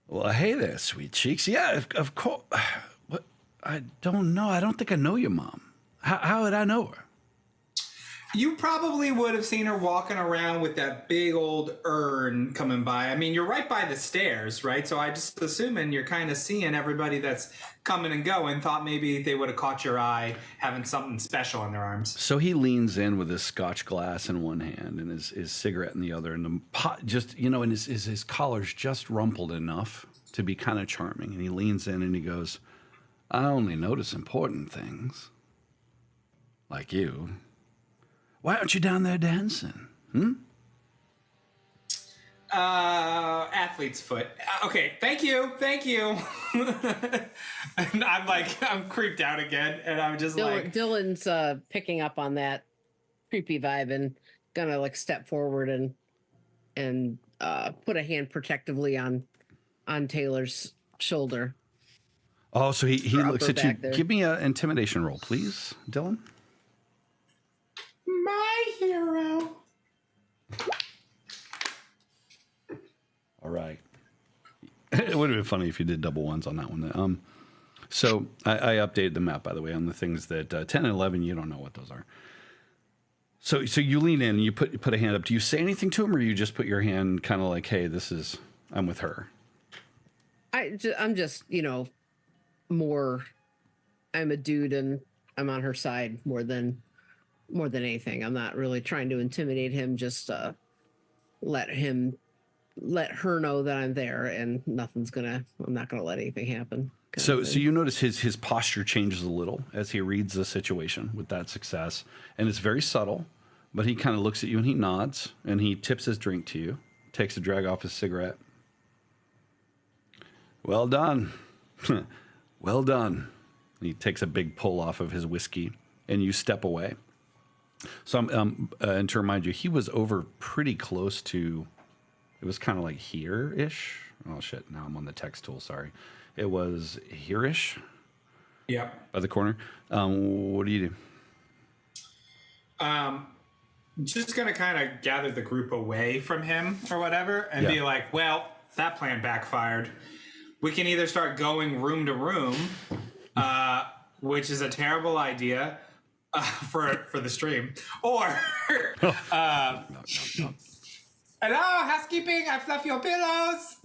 Well, hey there, sweet cheeks. Yeah, of course. What? I don't know. I don't think I know your mom. How would I know her? You probably would have seen her walking around with that big old urn coming by. I mean, you're right by the stairs, right? So I just assuming you're kind of seeing everybody that's coming and going. Thought maybe they would have caught your eye having something special in their arms. So he leans in with his scotch glass in one hand and his cigarette in the other, and the pot just, and his collar's just rumpled enough to be kind of charming. And he leans in and he goes, "I only notice important things, like you. Why aren't you down there dancing? Athlete's foot. Okay, thank you. And I'm creeped out again, and I'm just Dylan's picking up on that creepy vibe and gonna step forward and put a hand protectively on Taylor's shoulder. Oh, so he looks at you. There. Give me an intimidation roll, please, Dylan. my hero. All right. It would have been funny if you did double ones on that one. So I updated the map, by the way, on the things that 10 and 11, you don't know what those are. So you lean in and you put a hand up. Do you say anything to him, or you just put your hand kind of like, hey, I'm with her? I'm just, more, I'm a dude and I'm on her side more than anything. I'm not really trying to intimidate him, just let her know that I'm there and I'm not gonna let anything happen. So you notice his posture changes a little as he reads the situation with that success, and it's very subtle, but he kind of looks at you and he nods and he tips his drink to you, takes a drag off his cigarette. Well done. Well done. He takes a big pull off of his whiskey and you step away. So and to remind you, he was over pretty close to, it was kind of like here-ish. Oh shit, now I'm on the text tool, sorry. It was here-ish. Yep. By the corner. What do you do? Just gonna kind of gather the group away from him or whatever and be like, well, that plan backfired. We can either start going room to room, which is a terrible idea for the stream, or hello, housekeeping, I fluff your pillows.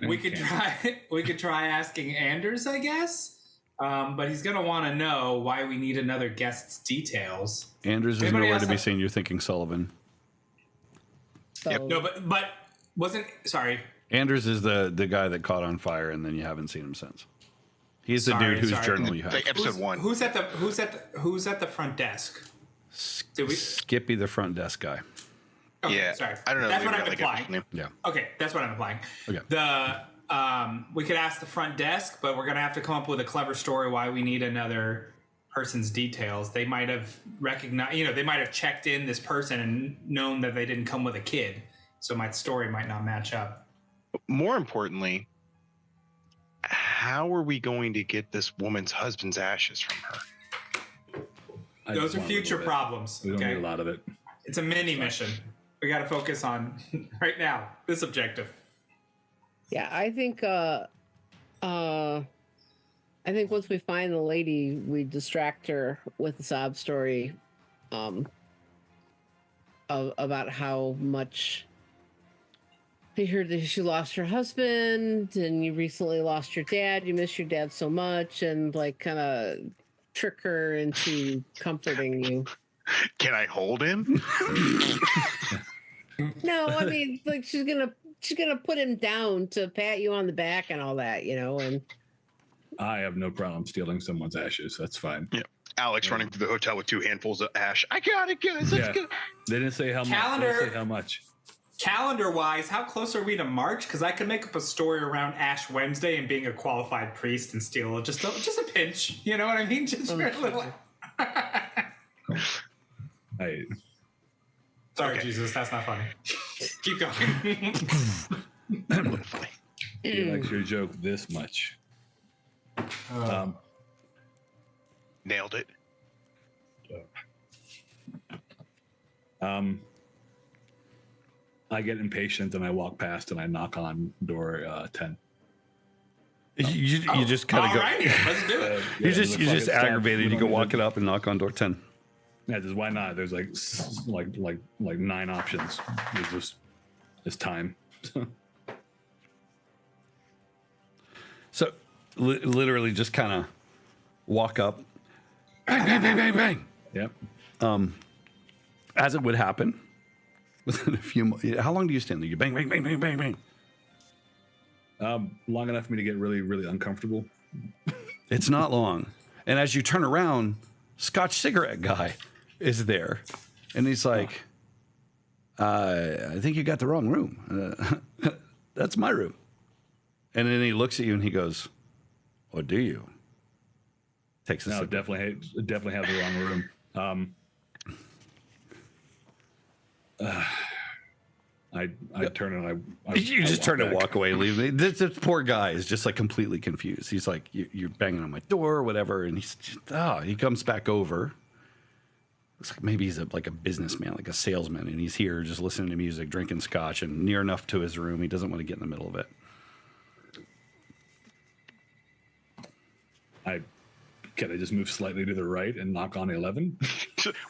We could try asking Anders, I guess. But he's gonna want to know why we need another guest's details. Anders is Anybody nowhere else to be have- seen. You're thinking Sullivan. So Yep. No, but wasn't sorry. Anders is the guy that caught on fire, and then you haven't seen him since. He's the Sorry, dude whose sorry. journal you have. Like episode 1. Who's at the front desk? Did we? Skippy, the front desk guy. Okay, Yeah, sorry. I don't know. That's maybe what I'm I like implying. episode name. Yeah. Okay, that's what I'm implying. Okay. We could ask the front desk, but we're gonna have to come up with a clever story why we need another person's details. They might have recognized, they might have checked in this person and known that they didn't come with a kid, so my story might not match up. More importantly, how are we going to get this woman's husband's ashes from her? Those are future problems. We don't Okay, need a lot of it. it's a mini mission. We got to focus on right now this objective. yeah, I think once we find the lady, we distract her with a sob story about how much you heard that she lost her husband and you recently lost your dad. You miss your dad so much, and like kind of trick her into comforting you. Can I hold him? No, I mean, like she's gonna put him down to pat you on the back and all that, and I have no problem stealing someone's ashes. That's fine. Yeah. Alex running through the hotel with 2 handfuls of ash. I got it, guys. Let's go. They didn't say how much. Calendar. They didn't say how much. Calendar-wise, how close are we to March? Because I could make up a story around Ash Wednesday and being a qualified priest and steal just a pinch. You know what I mean? Just for a little. I Sorry, Jesus, that's not funny. Keep going. he likes your joke this much. Nailed it. I get impatient and I walk past and I knock on door 10. You just kind of go. Alrighty, let's do it. You're just fuck it, stop. aggravated. We You don't go need walk to- it up and knock on door 10. Yeah, just why not? There's like 9 options. It's time. So literally just kind of walk up, bang, bang, bang, bang, bang. Yep. As it would happen, within a few. How long do you stand there? You bang, bang, bang, bang, bang, bang. Long enough for me to get really, really uncomfortable. It's not long. And as you turn around, Scotch cigarette guy is there, and he's like, "I think you got the wrong room. That's my room." And then he looks at you and he goes, "Or do you?" Takes a No, sip. definitely have the wrong room. I turn and I You just turn and back. walk away, leave me. This poor guy is just like completely confused. He's like, "You're banging on my door or whatever," and he comes back over. Looks like maybe he's like a businessman, like a salesman, and he's here just listening to music, drinking scotch, and near enough to his room. He doesn't want to get in the middle of it. Can I just move slightly to the right and knock on 11?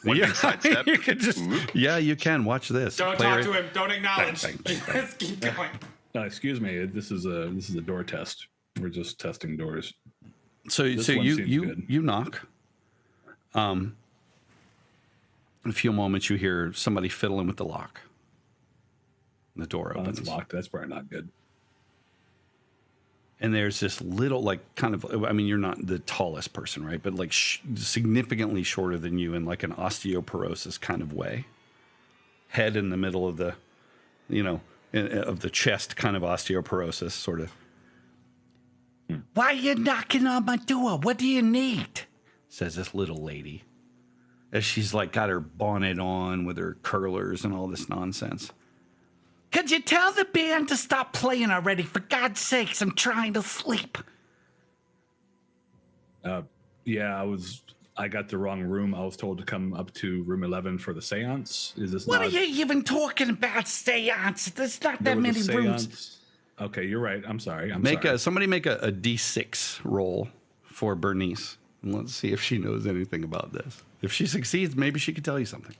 One big sidestep. You can just, yeah, you can. Watch this. Don't Play talk right- to him. Don't acknowledge. Bang, bang, bang. Let's keep going. Excuse me. This is a door test. We're just testing doors. So This one you seems you good. you knock. In a few moments, you hear somebody fiddling with the lock. And the door Oh, opens. that's locked. That's probably not good. And there's this little, like, kind of, I mean, you're not the tallest person, right? But like significantly shorter than you in like an osteoporosis kind of way. Head in the middle of the, of the chest kind of osteoporosis, sort of. Why are you knocking on my door? What do you need? Says this little lady. As she's like got her bonnet on with her curlers and all this nonsense. Could you tell the band to stop playing already? For God's sakes, I'm trying to sleep. Yeah, I got the wrong room. I was told to come up to room 11 for the seance. Is this What not? are you even talking about, seance? There's not there that was a many rooms. seance? Okay, you're right. I'm sorry. Somebody make a D6 roll for Bernice. And let's see if she knows anything about this. If she succeeds, maybe she could tell you something.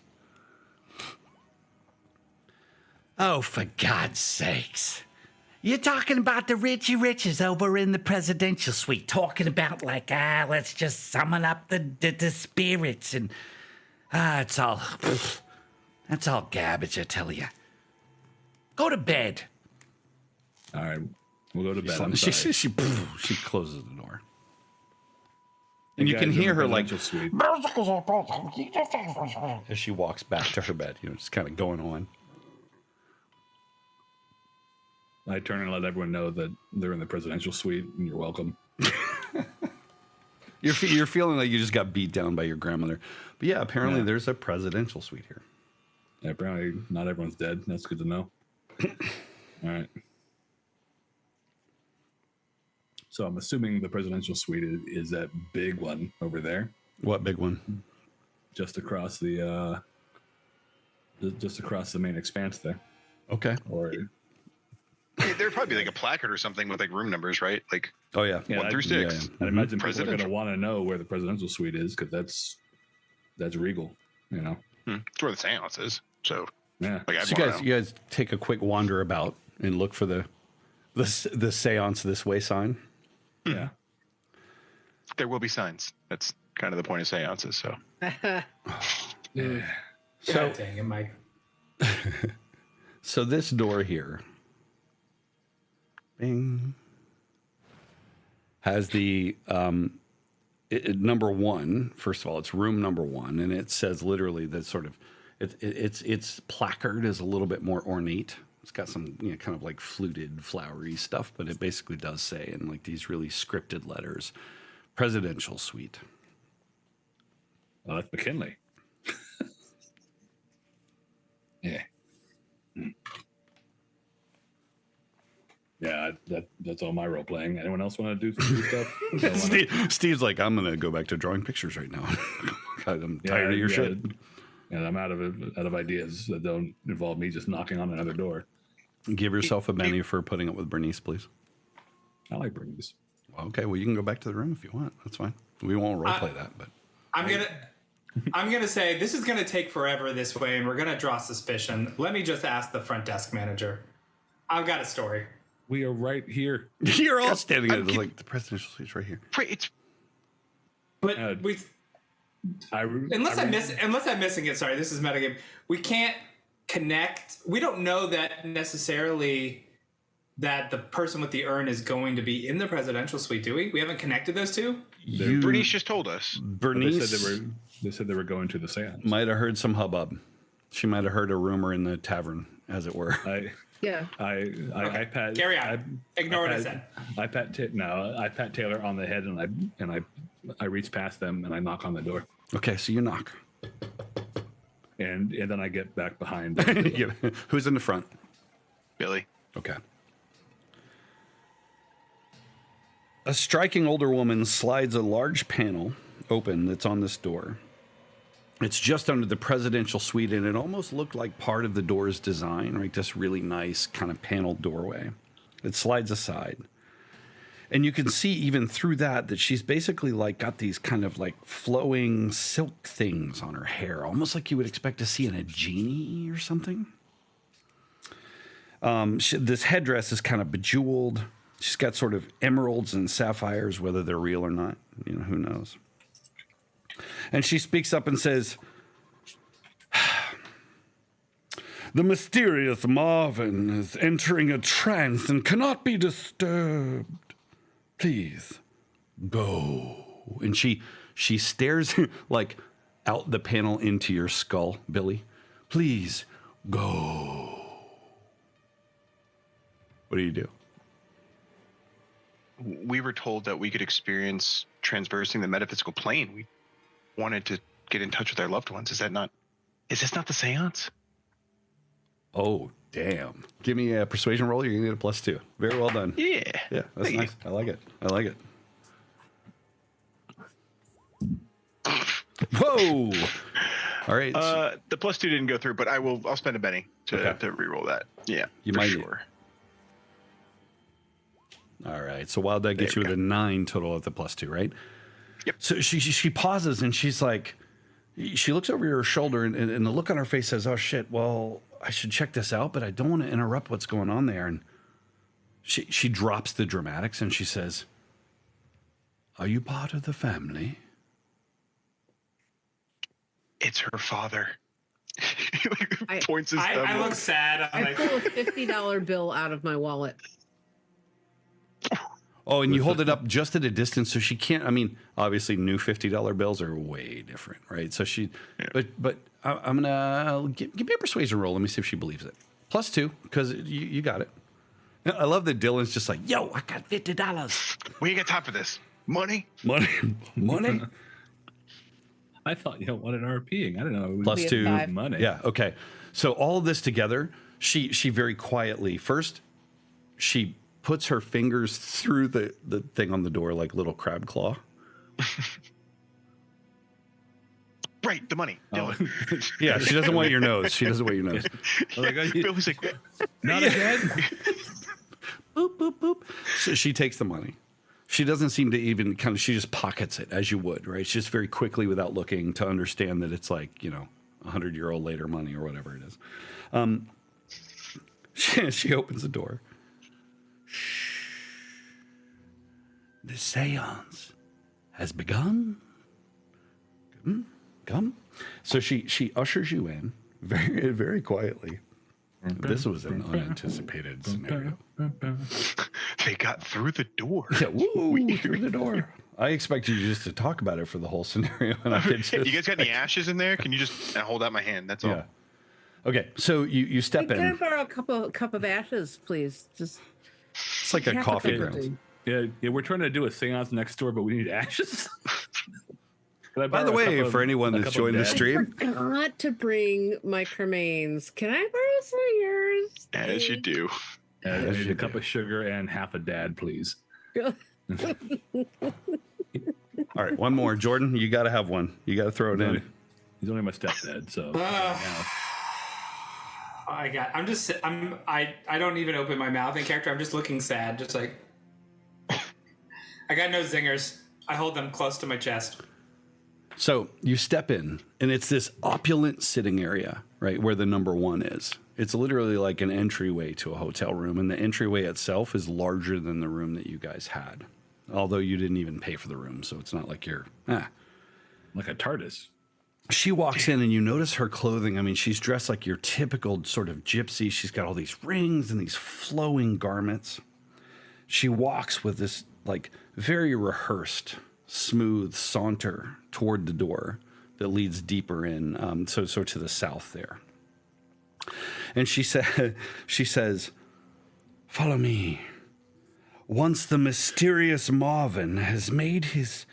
Oh, for God's sakes. You're talking about the Richie Riches over in the presidential suite. Talking about like, let's just summon up the spirits. And, that's all garbage, I tell you. Go to bed. All right, we'll go to bed. I'm She sorry. she closes the door. And you guys can in the hear her like presidential suite. as she walks back to her bed, just kind of going on. I turn and let everyone know that they're in the presidential suite and you're welcome. You're feeling like you just got beat down by your grandmother. But yeah, apparently there's a presidential suite here. Yeah, apparently not everyone's dead. That's good to know. All right. So I'm assuming the presidential suite is that big one over there, What big one? just across the main expanse there. Okay. Or There'd probably be like a placard or something with like room numbers, right? Like Oh yeah. 1 through 6. I'd imagine people are going to Presidential. want to know where the presidential suite is because that's regal, you know. It's where the seance is. So Yeah. like I'd So want to know. you guys take a quick wander about and look for the seance this way sign. Yeah. There will be signs. That's kind of the point of seances. So Yeah. So God dang it, Mike. so this door here, bing, has the number 1. First of all, it's room number 1, and it says literally that sort of its placard is a little bit more ornate. It's got some kind of like fluted, flowery stuff, but it basically does say in like these really scripted letters, presidential suite. Oh, that's McKinley. Yeah. Yeah, that's all my role playing. Anyone else want to do stuff? Steve's like, I'm gonna go back to drawing pictures right now. God, I'm tired of your shit. And I'm out of ideas that don't involve me just knocking on another door. Give yourself a Benny for putting up with Bernice, please. I like Bernice. Okay, well you can go back to the room if you want. That's fine. We won't role play that, but I'm gonna say this is gonna take forever this way, and we're gonna draw suspicion. Let me just ask the front desk manager. I've got a story. We are right here. you're all standing there. It's like the presidential suite's right here. it's But Uh, we, unless I'm missing it. Sorry, this is metagame. We can't connect. We don't know that necessarily that the person with the urn is going to be in the presidential suite, do we? We haven't connected those two. Bernice just told us. Bernice They said they were going to the seance. might have heard some hubbub. She might have heard a rumor in the tavern, as it were. Yeah. I pat. Carry on. Ignore what I said. I pat Taylor on the head and I reach past them and I knock on the door Okay, so you knock. and then I get back behind. Yeah. Who's in the front? Billy. Okay. A striking older woman slides a large panel open that's on this door. It's just under the presidential suite, and it almost looked like part of the door's design, right? This really nice kind of paneled doorway. It slides aside. And you can see even through that she's basically like got these kind of like flowing silk things on her hair, almost like you would expect to see in a genie or something. This headdress is kind of bejeweled. She's got sort of emeralds and sapphires, whether they're real or not. Who knows? And she speaks up and says, "The mysterious Marvin is entering a trance and cannot be disturbed. Please, go." And she stares like out the panel into your skull, Billy. "Please, go." What do you do? We were told that we could experience transversing the metaphysical plane. We wanted to get in touch with our loved ones. Is this not the seance? Oh, damn. Give me a persuasion roll. You're going to get a +2. Very well done. Yeah. Yeah, that's Thank nice. I like it. Whoa. All right. The +2 didn't go through, but I'll spend a Benny to reroll that. Yeah. You for might- sure. All right. So Wild Dog gets you There with we a 9 total at the +2, right? Yep. So she pauses and she's like, she looks over her shoulder and the look on her face says, "Oh shit, well, I should check this out, but I don't want to interrupt what's going on there." And she drops the dramatics and she says, "Are you part of the family?" It's her father. Like, points his thumb. I look sad. I'm I like, pull a $50 bill out of my wallet. Oh, and you hold it up just at a distance so she can't. I mean, obviously, new $50 bills are way different, right? So she, but I'm gonna give me a persuasion roll. Let me see if she believes it. +2 because you got it. I love that Dylan's just like, yo, I got $50. We ain't got time for this. Money. Money. I thought you wanted RPing. I don't know. +2 money. Yeah. Okay. So all of this together, she very quietly first she puts her fingers through the thing on the door like little crab claw. Right, the money. Dylan. Yeah, she doesn't want your nose. She doesn't want your nose. Billy's like, Not again. Boop, boop, boop. So she takes the money. She doesn't seem to even she just pockets it as you would, right? She just very quickly without looking to understand that it's like, 100-year-old later money or whatever it is. She opens the door. Shh. The seance has begun. Come. So she ushers you in very, very quietly. This was an unanticipated scenario. they got through the door. Yeah, woo, through the door. I expected you just to talk about it for the whole scenario. And I could just, you guys got any ashes in there? Can you just hold out my hand? That's all. Yeah. Okay, so you step Can I in. borrow a cup of ashes, please? Just It's like a half coffee cup of grounds. tea. Yeah, we're trying to do a seance next door, but we need ashes. By the way, for anyone that's joined the stream, I forgot to bring my cremains. Can I borrow some of yours? As you do. I need a cup of sugar and half a dad, please. all right, one more. Jordan, you got to have one. You got to throw it in. He's only my stepdad, so. I don't even open my mouth in character. I'm just looking sad, just like. I got no zingers. I hold them close to my chest. So you step in, and it's this opulent sitting area, right, where the number one is. It's literally like an entryway to a hotel room, and the entryway itself is larger than the room that you guys had, although you didn't even pay for the room, so it's not like you're... Like a TARDIS. She walks in, and you notice her clothing. I mean, she's dressed like your typical sort of gypsy. She's got all these rings and these flowing garments. She walks with this, like, very rehearsed, smooth saunter toward the door that leads deeper in, so to the south there. And she says, "Follow me. Once the mysterious Marvin has made his,"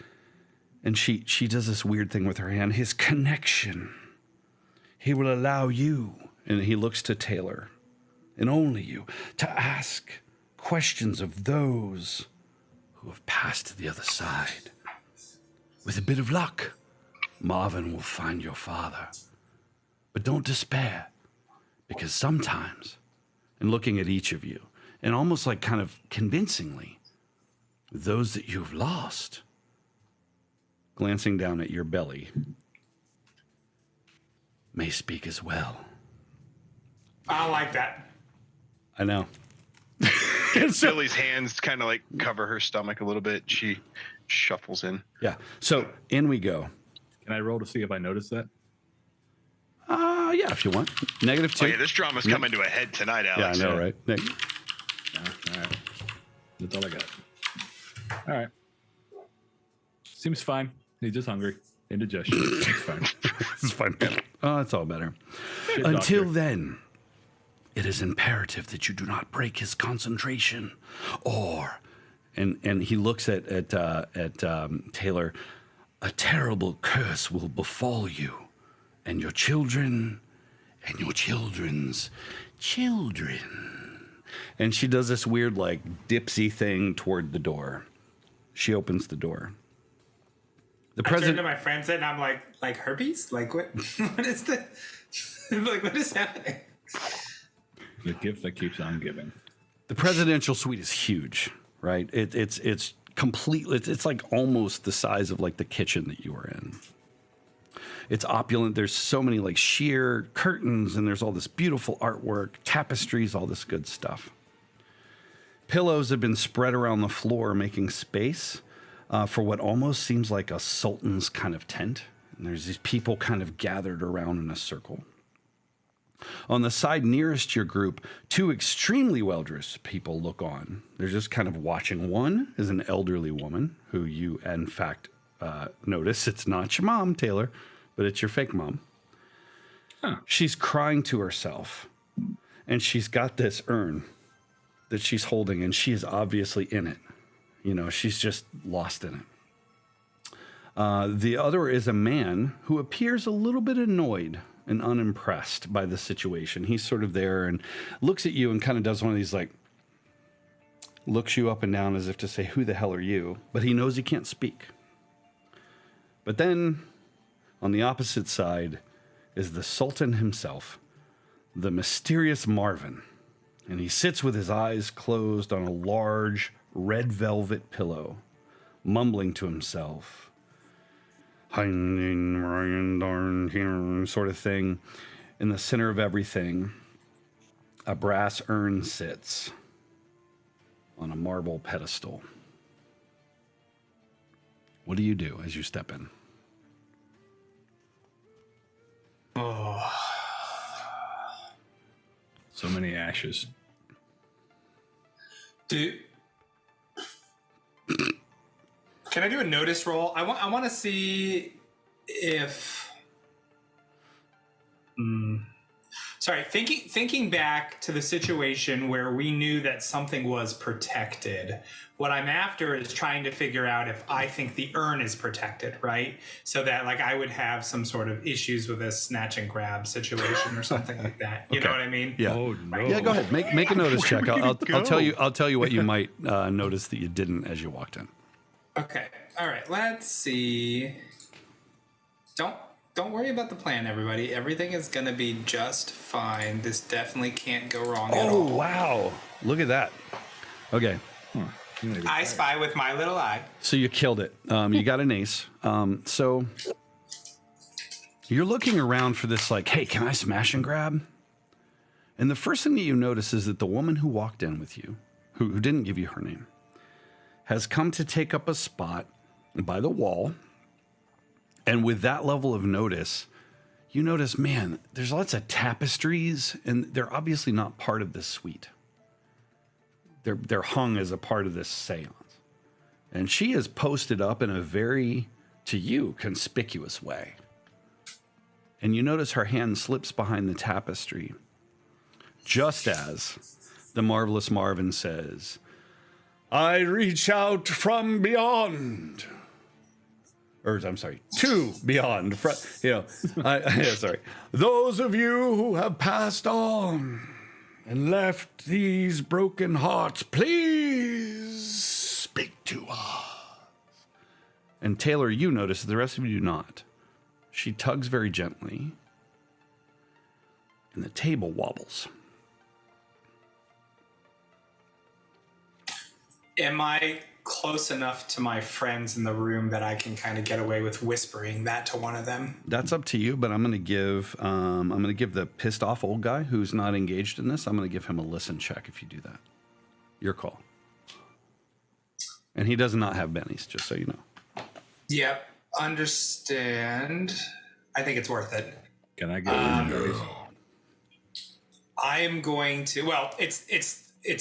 and she does this weird thing with her hand, "his connection, he will allow you," and he looks to Taylor, "and only you, to ask questions of those who have passed to the other side. With a bit of luck, Marvin will find your father. But don't despair, because sometimes," and looking at each of you, and almost like kind of convincingly, "those that you've lost," glancing down at your belly, "may speak as well." I like that. I know. Billy's hands kind of like cover her stomach a little bit. She shuffles in. Yeah. So in we go. Can I roll to see if I notice that? Yeah, if you want. -2. Oh yeah, this drama's coming to a head tonight, Alex. Yeah, I know, right? Yeah, all right. That's all I got. All right. Seems fine. He's just hungry. Indigestion. It's fine. It's fine. Oh, it's all better. Good Until doctor. then, it is imperative that you do not break his concentration, or, and he looks at Taylor, "a terrible curse will befall you, and your children, and your children's children." And she does this weird, like, dipsy thing toward the door. She opens the door. The I turn president. to my friends and I'm like herpes? Like what? What is the? Like what is happening? The gift that keeps on giving. The presidential suite is huge, right? It's completely. It's like almost the size of like the kitchen that you were in. It's opulent. There's so many like sheer curtains, and there's all this beautiful artwork, tapestries, all this good stuff. Pillows have been spread around the floor, making space for what almost seems like a sultan's kind of tent. And there's these people kind of gathered around in a circle. On the side nearest your group, 2 extremely well-dressed people look on. They're just kind of watching. One is an elderly woman who you, in fact, notice it's not your mom, Taylor, but it's your fake mom. Huh. She's crying to herself, and she's got this urn that she's holding, and she is obviously in it. You know, she's just lost in it. The other is a man who appears a little bit annoyed and unimpressed by the situation. He's sort of there and looks at you and kind of does one of these, like, looks you up and down as if to say, who the hell are you? But he knows he can't speak. But then on the opposite side is the Sultan himself, the mysterious Marvin. And he sits with his eyes closed on a large red velvet pillow, mumbling to himself, sort of thing. In the center of everything, a brass urn sits on a marble pedestal. What do you do as you step in? Oh. So many ashes. Can I do a notice roll? I want to see if. Sorry, thinking back to the situation where we knew that something was protected. What I'm after is trying to figure out if I think the urn is protected, right? So that, like, I would have some sort of issues with a snatch and grab situation or something like that. You know what I mean? Yeah. Oh, no. Yeah, go ahead. Make a notice check. I'll tell you what you might notice that you didn't as you walked in. Okay. All right. Let's see. Don't worry about the plan, everybody. Everything is gonna be just fine. This definitely can't go wrong at all. Oh, wow. Look at that. Okay. I spy with my little eye. So you killed it. You got an ace. So you're looking around for this, like, hey, can I smash and grab? And the first thing that you notice is that the woman who walked in with you, who didn't give you her name, has come to take up a spot by the wall. And with that level of notice, you notice, man, there's lots of tapestries, and they're obviously not part of this suite. They're hung as a part of this seance. And she is posted up in a very, to you, conspicuous way. And you notice her hand slips behind the tapestry, just as the marvelous Marvin says, I reach out from beyond. Or, I'm sorry, to beyond. Sorry. Those of you who have passed on and left these broken hearts, please speak to us. And Taylor, you notice, the rest of you do not. She tugs very gently, and the table wobbles. Am I close enough to my friends in the room that I can kind of get away with whispering that to one of them? That's up to you, but I'm going to give the pissed off old guy who's not engaged in this, I'm going to give him a listen check if you do that. Your call. And he does not have bennies, just so you know. Yep, understand. I think it's worth it. Can I get one? I am going to. Well, it's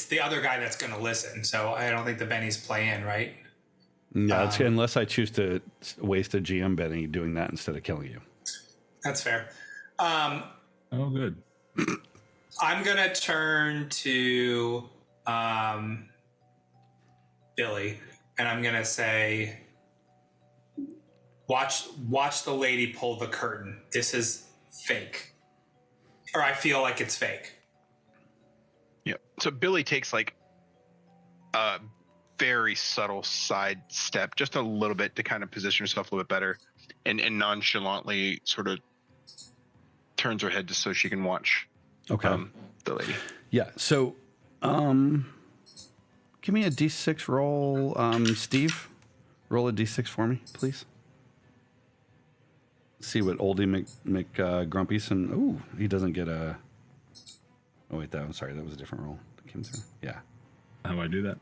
the other guy that's going to listen, so I don't think the bennies play in, right? Yeah, unless I choose to waste a GM Benny doing that instead of killing you. That's fair. Oh, good. I'm going to turn to Billy, and I'm going to say, watch the lady pull the curtain. This is fake. Or I feel like it's fake. Yep. So Billy takes like a very subtle side step, just a little bit, to kind of position herself a little bit better, and nonchalantly sort of turns her head just so she can watch the lady. Yeah. So give me a D6 roll. Steve, roll a D6 for me, please. See what oldie McGrumpyson. Ooh, he doesn't get a. Oh wait, I'm sorry. That was a different roll that came through. Yeah. How do I do that?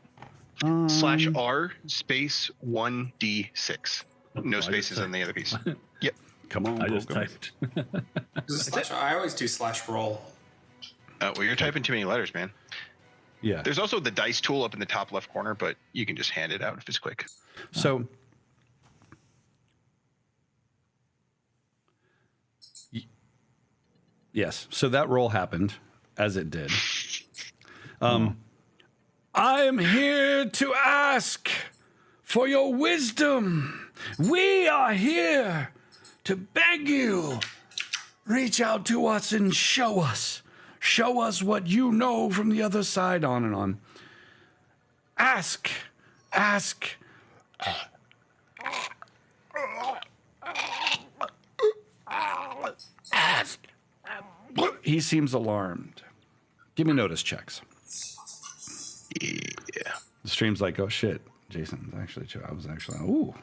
/R space 1D6. No spaces on the other piece. Yep. Come on, I bro, just go. typed. I always do /roll. Well, you're typing too many letters, man. Yeah. There's also the dice tool up in the top left corner, but you can just hand it out if it's quick. So, yes. So that roll happened as it did. I am here to ask for your wisdom. We are here to beg you. Reach out to us and show us. Show us what you know from the other side, on and on. Ask. He seems alarmed. Give me notice checks. Yeah. The stream's like, oh shit, Jason. I was actually. Ooh,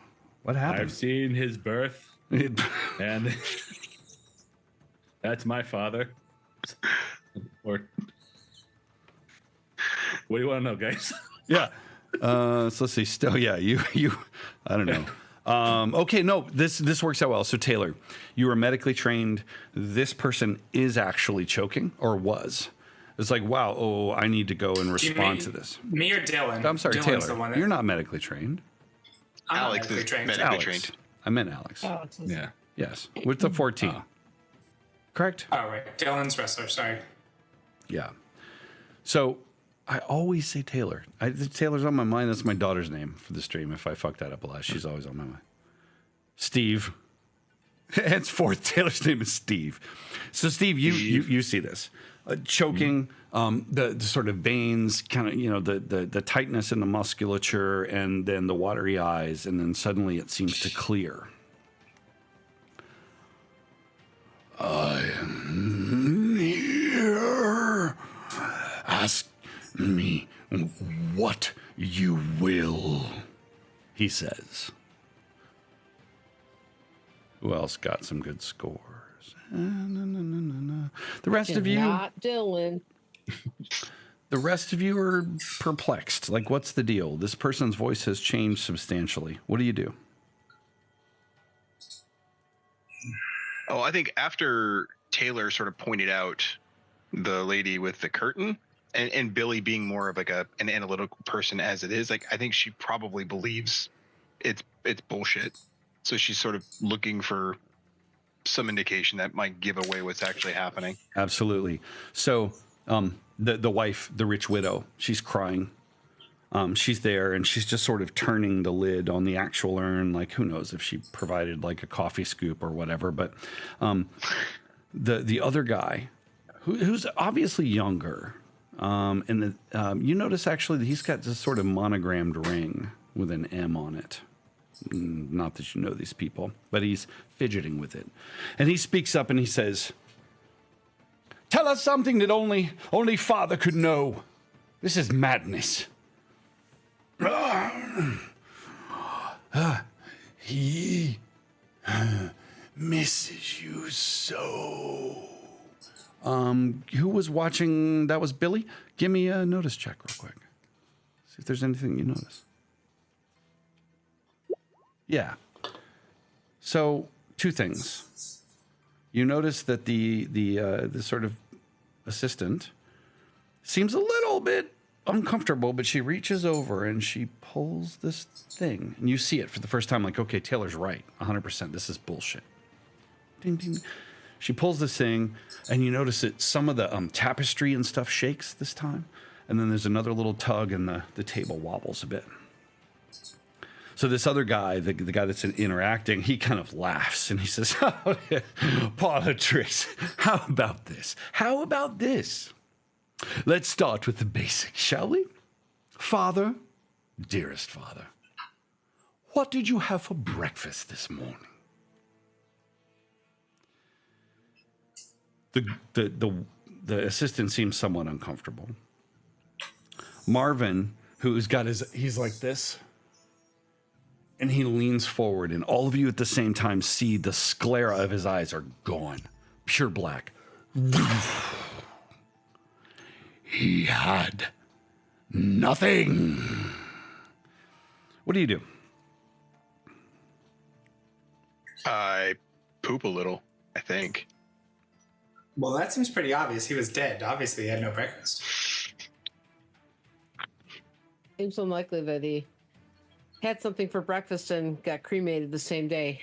what happened? I've seen his birth, and that's my father. Or what do you want to know, guys? Yeah. So let's see. Still, yeah. You. I don't know. Okay, no. This works out well. So Taylor, you are medically trained. This person is actually choking, or was. It's like, wow. Oh, I need to go and respond to this. Me or Dylan? I'm sorry, Dylan's the Taylor. one that, You're not medically trained. I'm not Alex medically is trained. medically Alex. trained. I meant Alex. Yeah. Yes, with the 14. Correct. Oh, right. Dylan's wrestler. Sorry. Yeah. So I always say Taylor. Taylor's on my mind. That's my daughter's name for the stream. If I fuck that up a lot, she's always on my mind. Steve. Henceforth, Taylor's name is Steve. So Steve, you see this. Choking, the sort of veins, kind of, the tightness in the musculature, and then the watery eyes, and then suddenly it seems to clear. I am here. Ask me what you will, he says. Who else got some good scores? The rest of you. Not Dylan. The rest of you are perplexed. Like, what's the deal? This person's voice has changed substantially. What do you do? Oh, I think after Taylor sort of pointed out the lady with the curtain, and Billy being more of like an analytical person as it is, like I think she probably believes it's bullshit. So she's sort of looking for some indication that might give away what's actually happening. Absolutely. So the wife, the rich widow, she's crying. She's there and she's just sort of turning the lid on the actual urn. Like, who knows if she provided like a coffee scoop or whatever. But the other guy, who's obviously younger, and you notice actually that he's got this sort of monogrammed ring with an M on it. Not that you know these people, but he's fidgeting with it. And he speaks up and he says, "Tell us something that only Father could know. This is madness." He misses you so. Who was watching? That was Billy. Give me a notice check real quick. See if there's anything you notice. Yeah. So, two things. You notice that the sort of assistant seems a little bit uncomfortable, but she reaches over and she pulls this thing. And you see it for the first time, like, okay, Taylor's right. 100%. This is bullshit. Ding, ding. She pulls this thing, and you notice that some of the tapestry and stuff shakes this time. And then there's another little tug, and the table wobbles a bit. So this other guy, the guy that's interacting, he kind of laughs and he says, "Oh, politics. How about this? How about this? Let's start with the basics, shall we? Father, dearest father, what did you have for breakfast this morning?" The assistant seems somewhat uncomfortable. Marvin, who's got he's like this. And he leans forward, and all of you at the same time see the sclera of his eyes are gone. Pure black. He had nothing. What do you do? I poop a little, I think. Well, that seems pretty obvious. He was dead. Obviously, he had no breakfast. Seems unlikely that he had something for breakfast and got cremated the same day.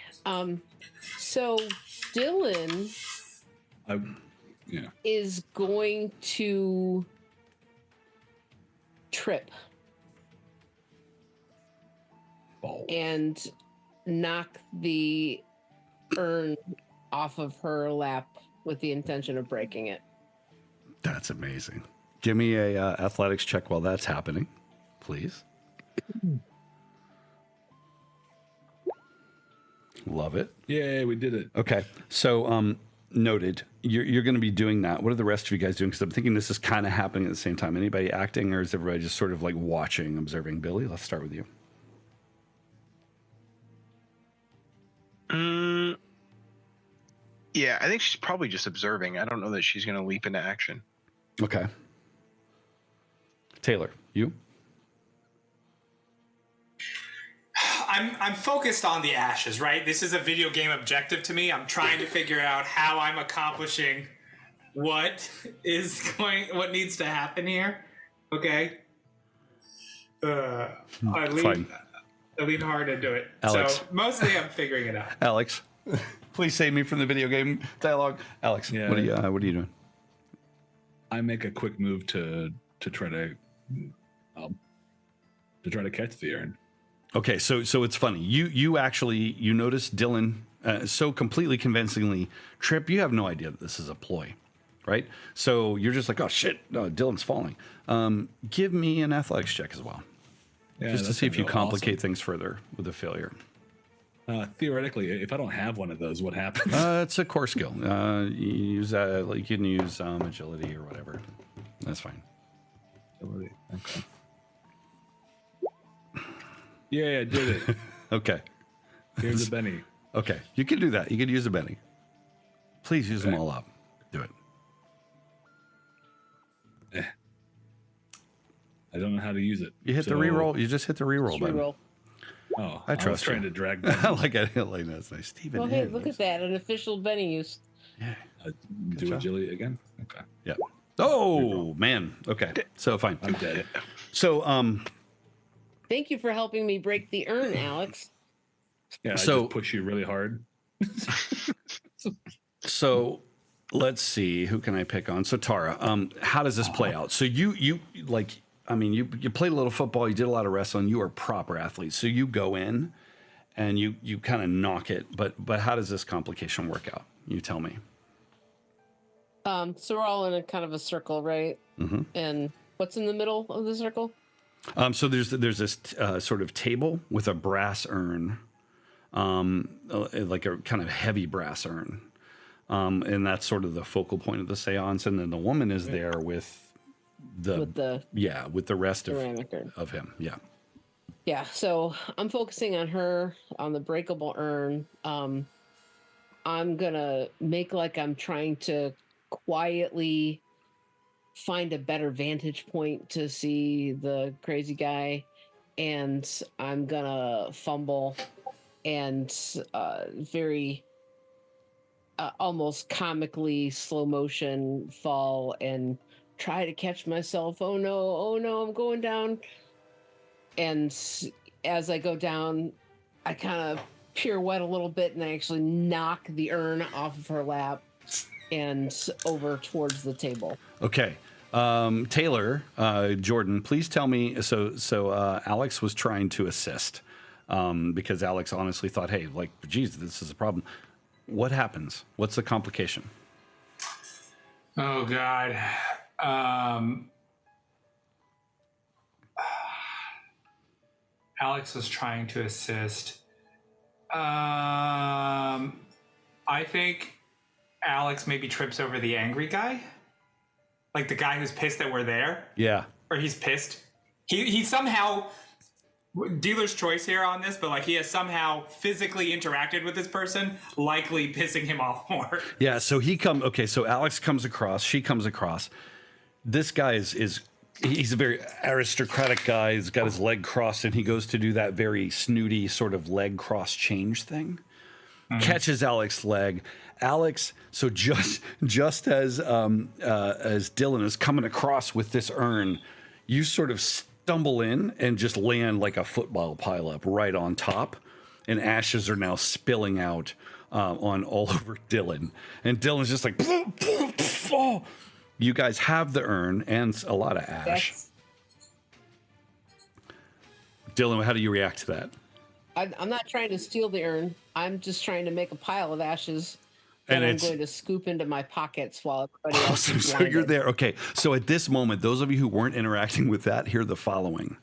So Dylan is going to trip and knock the urn off of her lap with the intention of breaking it. That's amazing. Give me a athletics check while that's happening, please. Love it. Yay, we did it. Okay, so noted. You're going to be doing that. What are the rest of you guys doing? Because I'm thinking this is kind of happening at the same time. Anybody acting, or is everybody just sort of like watching, observing? Billy, let's start with you. Yeah, I think she's probably just observing. I don't know that she's going to leap into action. Okay. Taylor, you? I'm focused on the ashes, right? This is a video game objective to me. I'm trying to figure out how I'm accomplishing what needs to happen here. Okay. I lean hard into it. Alex. So mostly I'm figuring it out. Alex, please save me from the video game dialogue. Alex, Yeah. what are you doing? I make a quick move to try to catch the urn. Okay, so it's funny. You actually notice Dylan so completely convincingly trip. You have no idea that this is a ploy, right? So you're just like, oh shit, no, Dylan's falling. Give me an athletics check as well, just to see if you complicate things further with a failure. Theoretically, if I don't have one of those, what happens? It's a core skill. You use like you can use agility or whatever. That's fine. Okay. Yeah, I did it. Okay. Here's a Benny. Okay, you can do that. You can use a Benny. Please use them all up. Do it. I don't know how to use it. You hit the reroll. You just hit the reroll button. Reroll. Oh, I trust was trying you. to drag I that. like that's nice. Steven. Well, hey, look at that. An official Benny use. Yeah. Do agility again? Okay. Yeah. Oh man. Okay. So fine. I'm dead. So Thank you for helping me break the urn, Alex. Yeah, I So- just push you really hard. So let's see, who can I pick on? So Tara, how does this play out? So you like, I mean, you played a little football, you did a lot of wrestling, you are a proper athlete. So you go in and you kind of knock it, but how does this complication work out? You tell me. So we're all in a kind of a circle, right? Mm-hmm. And what's in the middle of the circle? So there's this sort of table with a brass urn, like a kind of heavy brass urn. And that's sort of the focal point of the seance. And then the woman is there with the rest of him. Yeah. Yeah. So I'm focusing on her, on the breakable urn. I'm going to make like I'm trying to quietly find a better vantage point to see the crazy guy. And I'm going to fumble and very almost comically slow motion fall and try to catch myself. Oh no, I'm going down. And as I go down, I kind of pirouette a little bit and I actually knock the urn off of her lap and over towards the table. Okay. Taylor, Jordan, please tell me. So Alex was trying to assist because Alex honestly thought, hey, like, geez, this is a problem. What happens? What's the complication? Oh God. Alex was trying to assist. I think Alex maybe trips over the angry guy. Like the guy who's pissed that we're there. Yeah. Or he's pissed. He somehow, dealer's choice here on this, but like he has somehow physically interacted with this person, likely pissing him off more. Yeah. So so Alex comes across, she comes across. This guy he's a very aristocratic guy. He's got his leg crossed and he goes to do that very snooty sort of leg cross change thing. catches Alex's leg. Alex, so just as Dylan is coming across with this urn, you sort of stumble in and just land like a football pileup right on top, and ashes are now spilling out on all over Dylan. And Dylan's just like, oh. You guys have the urn and a lot of ash. Dylan, how do you react to that? I'm not trying to steal the urn. I'm just trying to make a pile of ashes that I'm going to scoop into my pockets while everybody else is So you're there. Okay. So at this moment, those of you who weren't interacting with that, hear the following.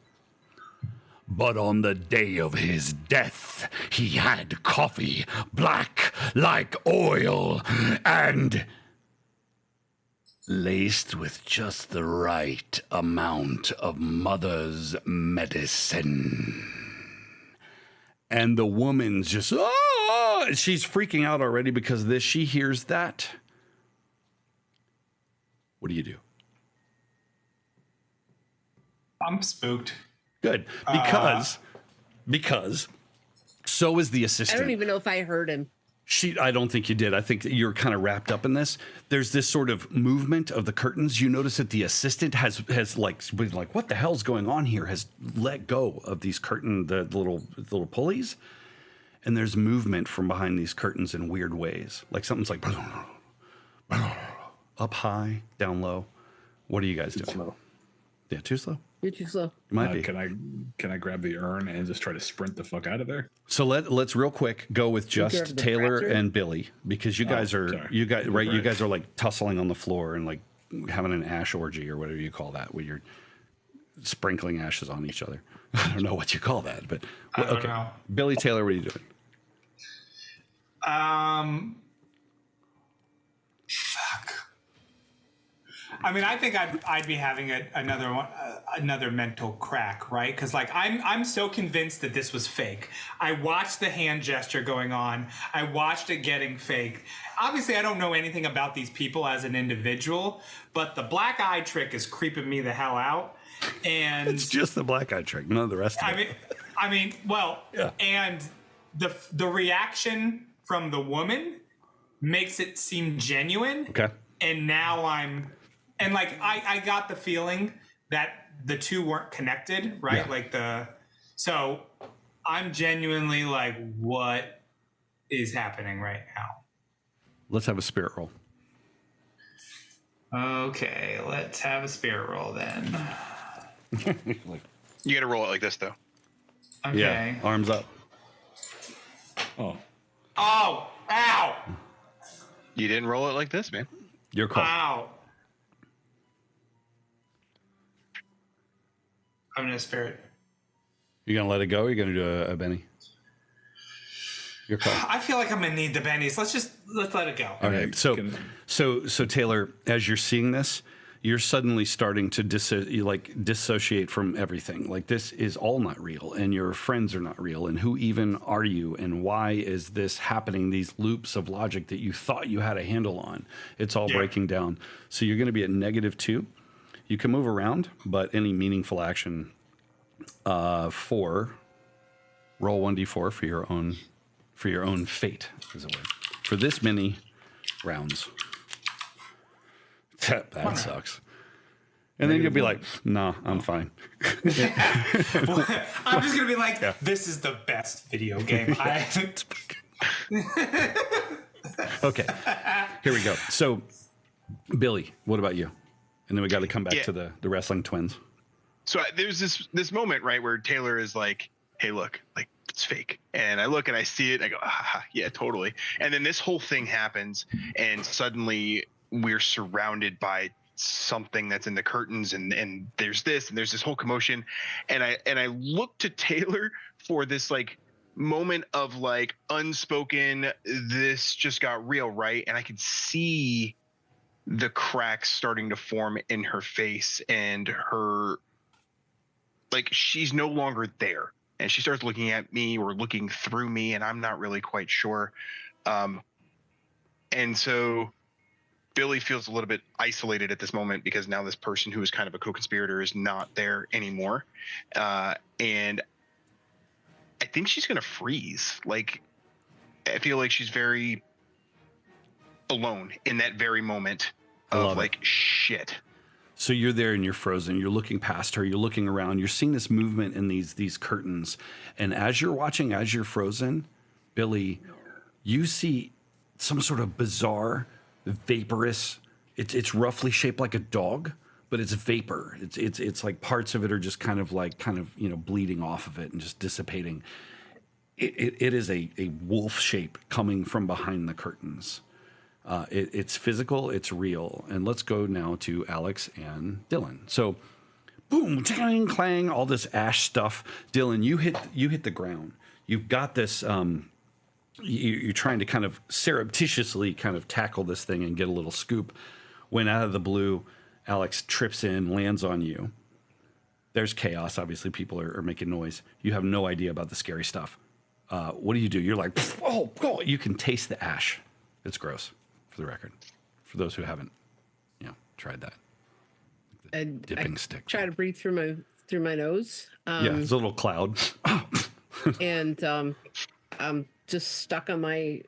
But on the day of his death, he had coffee black like oil and laced with just the right amount of mother's medicine. And the woman's just, oh, she's freaking out already because of this. She hears that. What do you do? I'm spooked. Good. Because so is the assistant. I don't even know if I heard him. I don't think you did. I think that you're kind of wrapped up in this. There's this sort of movement of the curtains. You notice that the assistant has been like, what the hell's going on here? Has let go of these the little pulleys, and there's movement from behind these curtains in weird ways. Like something's like up high, down low. What are you guys doing? Slow. Yeah, too slow. You're too slow. It might be. Can I grab the urn and just try to sprint the fuck out of there? So let's real quick go with just Taylor and Billy, because you guys are like tussling on the floor and like having an ash orgy or whatever you call that, where you're sprinkling ashes on each other. I don't know what you call that, but I don't know. Billy, Taylor, what are you doing? Fuck. I mean, I think I'd be having another mental crack, right? Because like I'm so convinced that this was fake. I watched the hand gesture going on. I watched it getting fake. Obviously, I don't know anything about these people as an individual, but the black eye trick is creeping me the hell out. And it's just the black eye trick, none of the rest of it. I mean, well, yeah. And the reaction from the woman makes it seem genuine. Okay. And now I got the feeling that the two weren't connected, right? Yeah. So I'm genuinely like, what is happening right now? Let's have a spirit roll. Okay, let's have a spirit roll then. You gotta roll it like this though. Okay. Yeah, arms up. Oh, ow! You didn't roll it like this, man. Your call. Ow. I'm gonna spirit. You gonna let it go? Or you gonna do a Benny? Your call. I feel like I'm gonna need the bennies. Let's let it go. Okay. So Taylor, as you're seeing this, you're suddenly starting to dissociate from everything. Like this is all not real, and your friends are not real, and who even are you, and why is this happening? These loops of logic that you thought you had a handle on, it's all breaking down. So you're going to be at -2. You can move around, but any meaningful action, 4. Roll 1d4 for your own fate, as it were, for this many rounds. That sucks. And then you'll be like, nah, I'm fine. I'm just going to be like, this is the best video game. Okay, here we go. So, Billy, what about you? And then we got to come back to the wrestling twins. So there's this moment, right, where Taylor is like, hey, look, like, it's fake. And I look and I see it and I go, yeah, totally. And then this whole thing happens and suddenly we're surrounded by something that's in the curtains and there's this and there's this whole commotion. And I look to Taylor for this like moment of like unspoken, this just got real, right? And I could see the cracks starting to form in her face and her, like, she's no longer there. And she starts looking at me or looking through me, and I'm not really quite sure. And so Billy feels a little bit isolated at this moment because now this person who is kind of a co-conspirator is not there anymore. And I think she's going to freeze. Like, I feel like she's very alone in that very moment of like, shit. So you're there and you're frozen. You're looking past her. You're looking around. You're seeing this movement in these curtains. And as you're watching, as you're frozen, Billy, you see some sort of bizarre, vaporous. It's roughly shaped like a dog, but it's vapor. It's like parts of it are just kind of bleeding off of it and just dissipating. It is a wolf shape coming from behind the curtains. It's physical, it's real. And let's go now to Alex and Dylan. So, boom, clang, clang, all this ash stuff. Dylan, you hit the ground. You've got this. You're trying to kind of surreptitiously kind of tackle this thing and get a little scoop. When out of the blue, Alex trips in, lands on you. There's chaos. Obviously, people are making noise. You have no idea about the scary stuff. What do? You're like, oh, you can taste the ash. It's gross, for the record. For those who haven't, tried that. Dipping stick. Try to breathe through my nose. Yeah, it's a little cloud. And I'm just stuck on my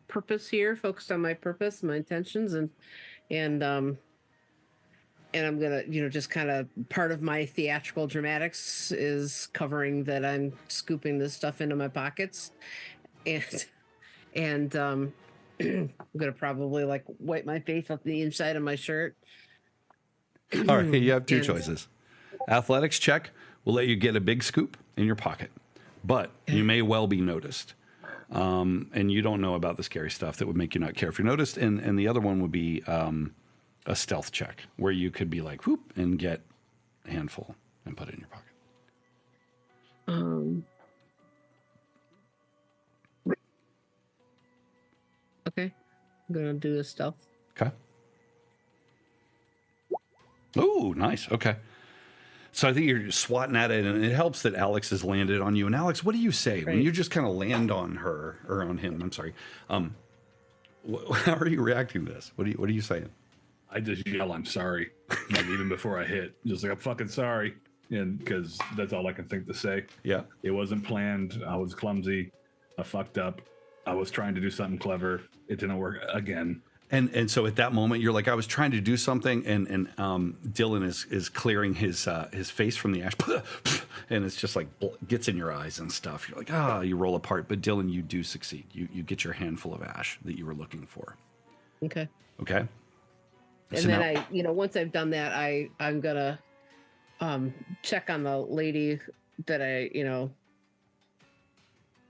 purpose here, focused on my purpose, my intentions, and I'm gonna, just kind of part of my theatrical dramatics is covering that I'm scooping this stuff into my pockets, and I'm gonna probably like wipe my face off the inside of my shirt. All right, you have two choices. Athletics check will let you get a big scoop in your pocket, but you may well be noticed. And you don't know about the scary stuff that would make you not care if you're noticed. And the other one would be a stealth check where you could be like, whoop, and get a handful and put it in your pocket. Okay. I'm going to do a stealth. Okay. Oh, nice. Okay. So I think you're swatting at it, and it helps that Alex has landed on you. And Alex, what do you say when you just kind of land on her or on him? I'm sorry. How are you reacting to this? What are you saying? I just yell, "I'm sorry," like even before I hit, just like, "I'm fucking sorry," and because that's all I can think to say. Yeah, it wasn't planned. I was clumsy. I fucked up. I was trying to do something clever. It didn't work again. And so at that moment, you're like, I was trying to do something, and Dylan is clearing his face from the ash, and it's just like gets in your eyes and stuff. You're like, you roll apart. But Dylan, you do succeed. You get your handful of ash that you were looking for. Okay. Okay. And so then now, once I've done that, I'm gonna check on the lady that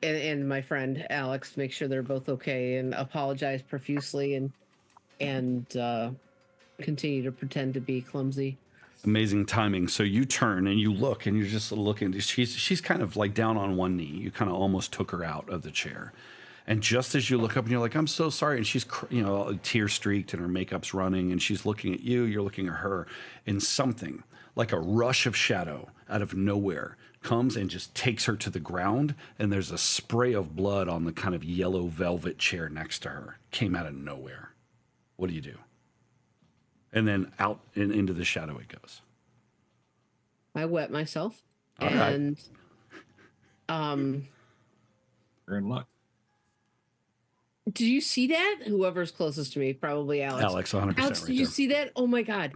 and my friend Alex, make sure they're both okay, and apologize profusely, and continue to pretend to be clumsy. Amazing timing. So you turn and you look, and you're just looking. She's kind of like down on one knee. You kind of almost took her out of the chair. And just as you look up and you're like, I'm so sorry. And she's, tear streaked and her makeup's running, and she's looking at you, you're looking at her, and something like a rush of shadow out of nowhere comes and just takes her to the ground. And there's a spray of blood on the kind of yellow velvet chair next to her. Came out of nowhere. What do you do? And then out and into the shadow it goes. I wet myself. All and right. You're in luck. Do you see that? Whoever's closest to me, probably Alex. Alex, 100%. Alex, right do you there. see that? Oh my God.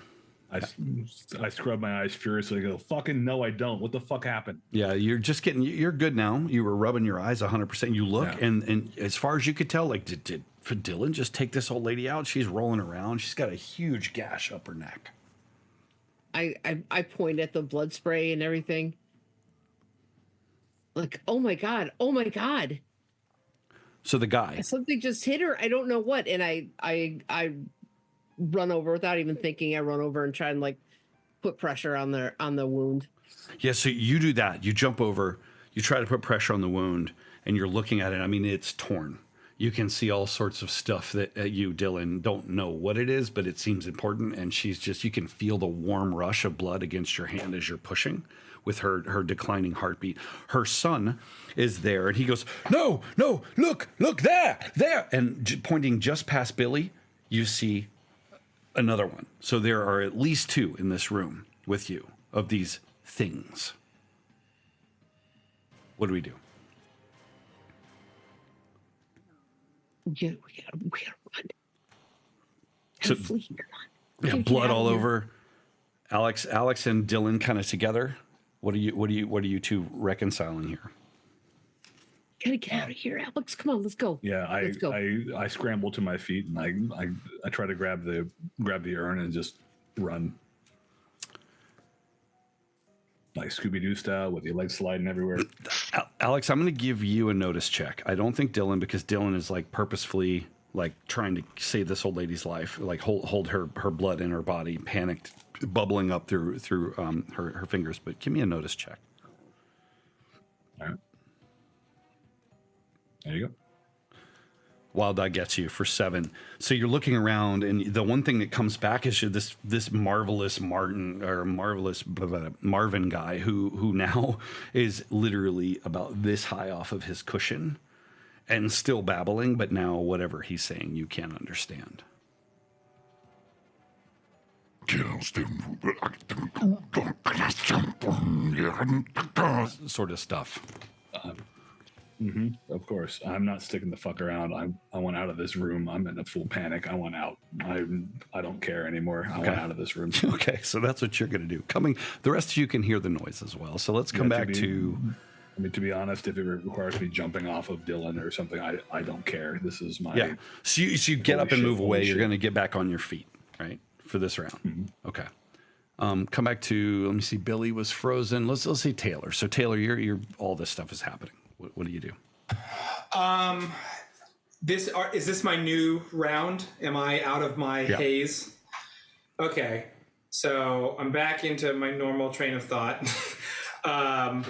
I scrub my eyes furiously. I go, fucking no, I don't. What the fuck happened? Yeah, you're good now. You were rubbing your eyes 100%. You look, and as far as you could tell, like, did Dylan just take this old lady out? She's rolling around. She's got a huge gash up her neck. I point at the blood spray and everything. Like, oh my God. Oh my God. So the guy. Something just hit her. I don't know what. And I run over without even thinking. I run over and try and like put pressure on the wound. Yeah, so you do that. You jump over, you try to put pressure on the wound, and you're looking at it. I mean, it's torn. You can see all sorts of stuff that you, Dylan, don't know what it is, but it seems important. And you can feel the warm rush of blood against your hand as you're pushing with her declining heartbeat. Her son is there, and he goes, no, look, there. And pointing just past Billy, you see another one. So there are at least two in this room with you of these things. What do we do? We gotta run. So- Gotta flee. Come on. Yeah, Gotta get blood out of all here. over. Alex and Dylan kind of together. What are you two reconciling here? Gotta get out of here, Alex. Come on, let's go. Yeah, Let's go. I scramble to my feet and I try to grab the urn and just run. Like Scooby-Doo style with your legs sliding everywhere. Alex, I'm going to give you a notice check. I don't think Dylan, because Dylan is like purposefully like trying to save this old lady's life, like hold her blood in her body, panicked, bubbling up through her fingers. But give me a notice check. All right. There you go. Wild Die gets you for 7. So you're looking around, and the one thing that comes back is this marvelous Marvin guy who now is literally about this high off of his cushion and still babbling, but now whatever he's saying you can't understand. Sort of stuff. Of course, I'm not sticking the fuck around. I want out of this room. I'm in a full panic. I want out. I don't care anymore. I want out of this room. Okay, so that's what you're going to do. The rest of you can hear the noise as well. So let's come back to. I mean, to be honest, if it requires me jumping off of Dylan or something, I don't care. This is my. Yeah. So you get up and move away. You're shit. going to get back on your feet, right, for this round. Mm-hmm. Okay. Come back to. Let me see. Billy was frozen. Let's see Taylor. So Taylor, you're all this stuff is happening. What do you do? Is this my new round? Am I out of my haze? Okay, so I'm back into my normal train of thought. I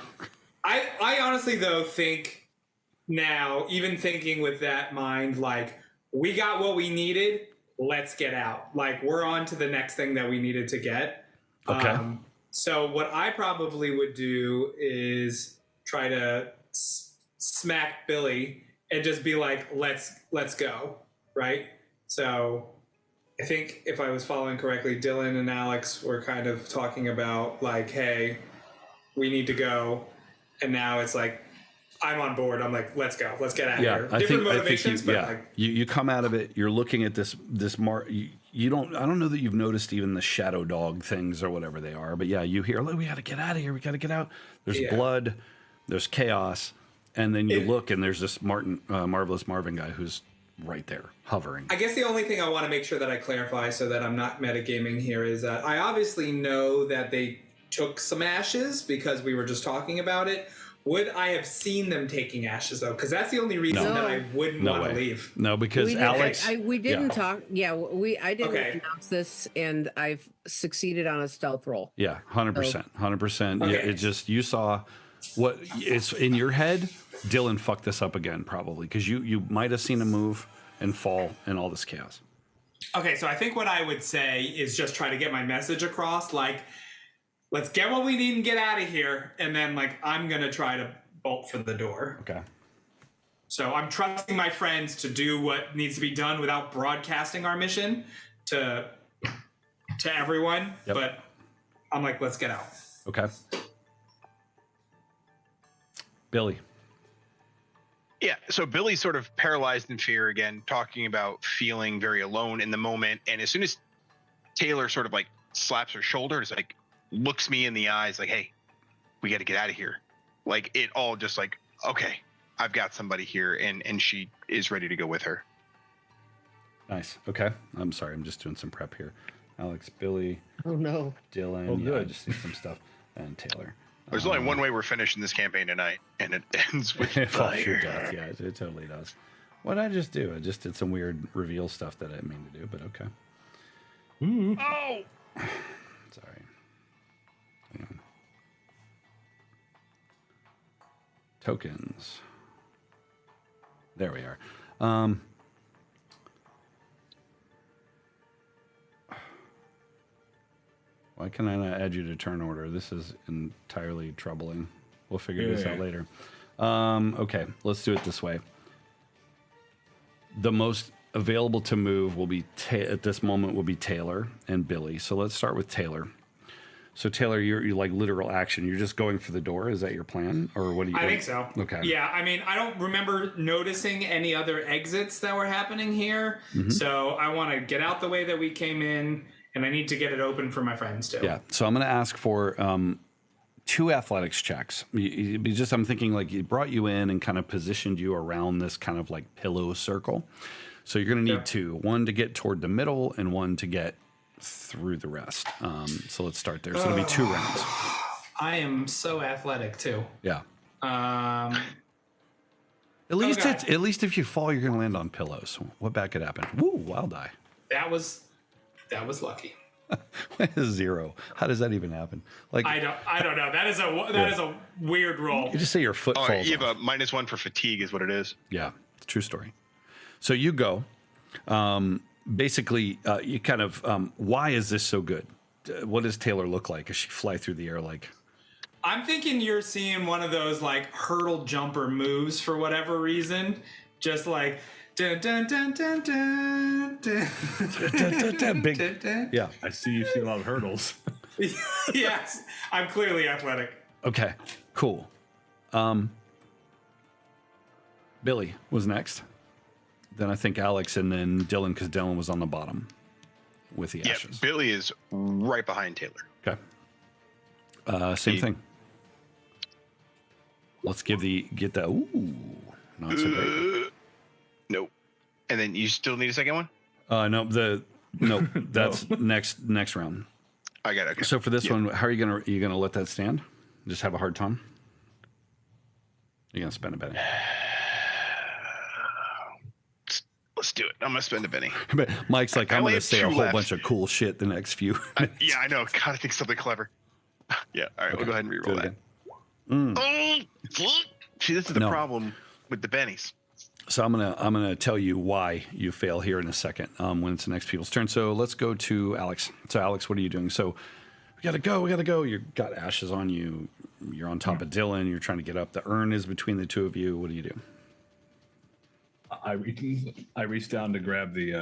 honestly though think now, even thinking with that mind, like we got what we needed. Let's get out. Like we're on to the next thing that we needed to get. Okay. So what I probably would do is try to smack Billy and just be like, let's go, right? So I think if I was following correctly, Dylan and Alex were kind of talking about like, hey, we need to go. And now it's like, I'm on board. I'm like, let's go. Let's get out of here. Different motivations, but you come out of it. You're looking at this you don't. I don't know that you've noticed even the shadow dog things or whatever they are. But yeah, you hear, we got to get out of here. We got to get out. There's blood. There's chaos. And then you look, and there's this marvelous Marvin guy who's right there, hovering. I guess the only thing I want to make sure that I clarify so that I'm not metagaming here is that I obviously know that they took some ashes because we were just talking about it. Would I have seen them taking ashes, though? Because that's the only reason that I wouldn't want to leave. No, because Alex... we didn't talk... Yeah, I didn't announce this, and I've succeeded on a stealth roll. Yeah, 100%. 100%. Okay. Yeah, it just... You saw... What it's in your head, Dylan fucked this up again, probably, because you might have seen him move and fall in all this chaos. Okay, so I think what I would say is just try to get my message across, like, let's get what we need and get out of here, and then, like, I'm going to try to bolt for the door. Okay. So I'm trusting my friends to do what needs to be done without broadcasting our mission to everyone, but I'm like, let's get out. Okay. Billy. Yeah, so Billy's sort of paralyzed in fear again, talking about feeling very alone in the moment. And as soon as Taylor sort of like slaps her shoulder, it's like looks me in the eyes like, hey, we got to get out of here. Like it all just like, okay, I've got somebody here, and she is ready to go with her. Nice. Okay. I'm sorry. I'm just doing some prep here. Alex, Billy. Oh, no. Dylan. Oh, good. I just need some stuff. And Taylor. There's only one way we're finishing this campaign tonight, and it ends with It falls to fire. death. Yeah, it totally does. What did I just do? I just did some weird reveal stuff that I didn't mean to do, but okay. Oh! Sorry. Hang on. Tokens. There we are. Why can I not add you to turn order? This is entirely troubling. We'll figure this out later. Okay, let's do it this way. The most available to move will be at this moment will be Taylor and Billy. So let's start with Taylor. So Taylor, you're like literal action. You're just going for the door. Is that your plan, or what do you? I think so. Okay. Yeah, I mean, I don't remember noticing any other exits that were happening here, so I want to get out the way that we came in, and I need to get it open for my friends too. Yeah. So I'm going to ask for 2 athletics checks. I'm thinking like it brought you in and kind of positioned you around this kind of like pillow circle. So you're going to need 2. 1 to get toward the middle, and 1 to get through the rest. So let's start there. So it'll be 2 rounds. I am so athletic too. Yeah. Um, At least okay. at least if you fall, you're going to land on pillows. What bad could happen? Woo, wild die. that was lucky. 0. How does that even happen? Like I don't know. That is a weird roll. you just say your foot Oh, falls. you have off. a -1 for fatigue, is what it is. Yeah, it's a true story. So you go. Basically, you kind of. Why is this so good? What does Taylor look like? Does she fly through the air like? I'm thinking you're seeing one of those like hurdle jumper moves for whatever reason, just like dun dun dun dun dun dun. Big. Dun, dun. Yeah. I see you see a lot of hurdles. Yes, I'm clearly athletic. Okay. Cool. Billy was next. Then I think Alex, and then Dylan, because Dylan was on the bottom with the Yeah, ashes. Billy is right behind Taylor. Okay. Same thing. Let's get that. Ooh, not so great. Nope. And then you still need a second one? No, that's next round. I got it. Okay. So for this one, how are you gonna let that stand? Just have a hard time? You're gonna spend a penny. Let's do it. I'm gonna spend a penny. But Mike's like, I I'm only gonna have say a 2 whole left. bunch of cool shit the next few. Yeah, I know. Gotta think something clever. Yeah. All right. We'll go ahead and Do reroll it that. again. See, this is the No. problem with the bennies. So I'm gonna tell you why you fail here in a second when it's the next people's turn. So let's go to Alex. So Alex, what are you doing? So we gotta go. You've got ashes on you. You're on top of Dylan. You're trying to get up. The urn is between the 2 of you. What do you do? I reach down to grab the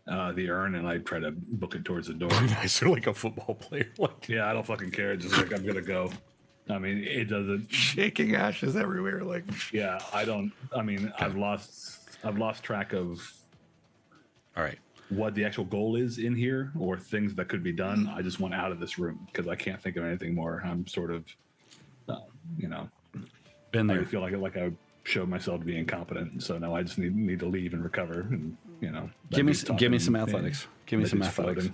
urn, and I try to book it towards the door. Nice. You're like a football player, like Yeah, I don't fucking care. Just like I'm gonna go. I mean, it doesn't. shaking ashes everywhere. Like Yeah, I don't. I mean, I've lost track of all right. what the actual goal is in here or things that could be done. I just want out of this room because I can't think of anything more. I'm sort of, Been I there. feel like I showed myself to be incompetent. So now I just need to leave and recover. And Give me some athletics. Give me some athletics.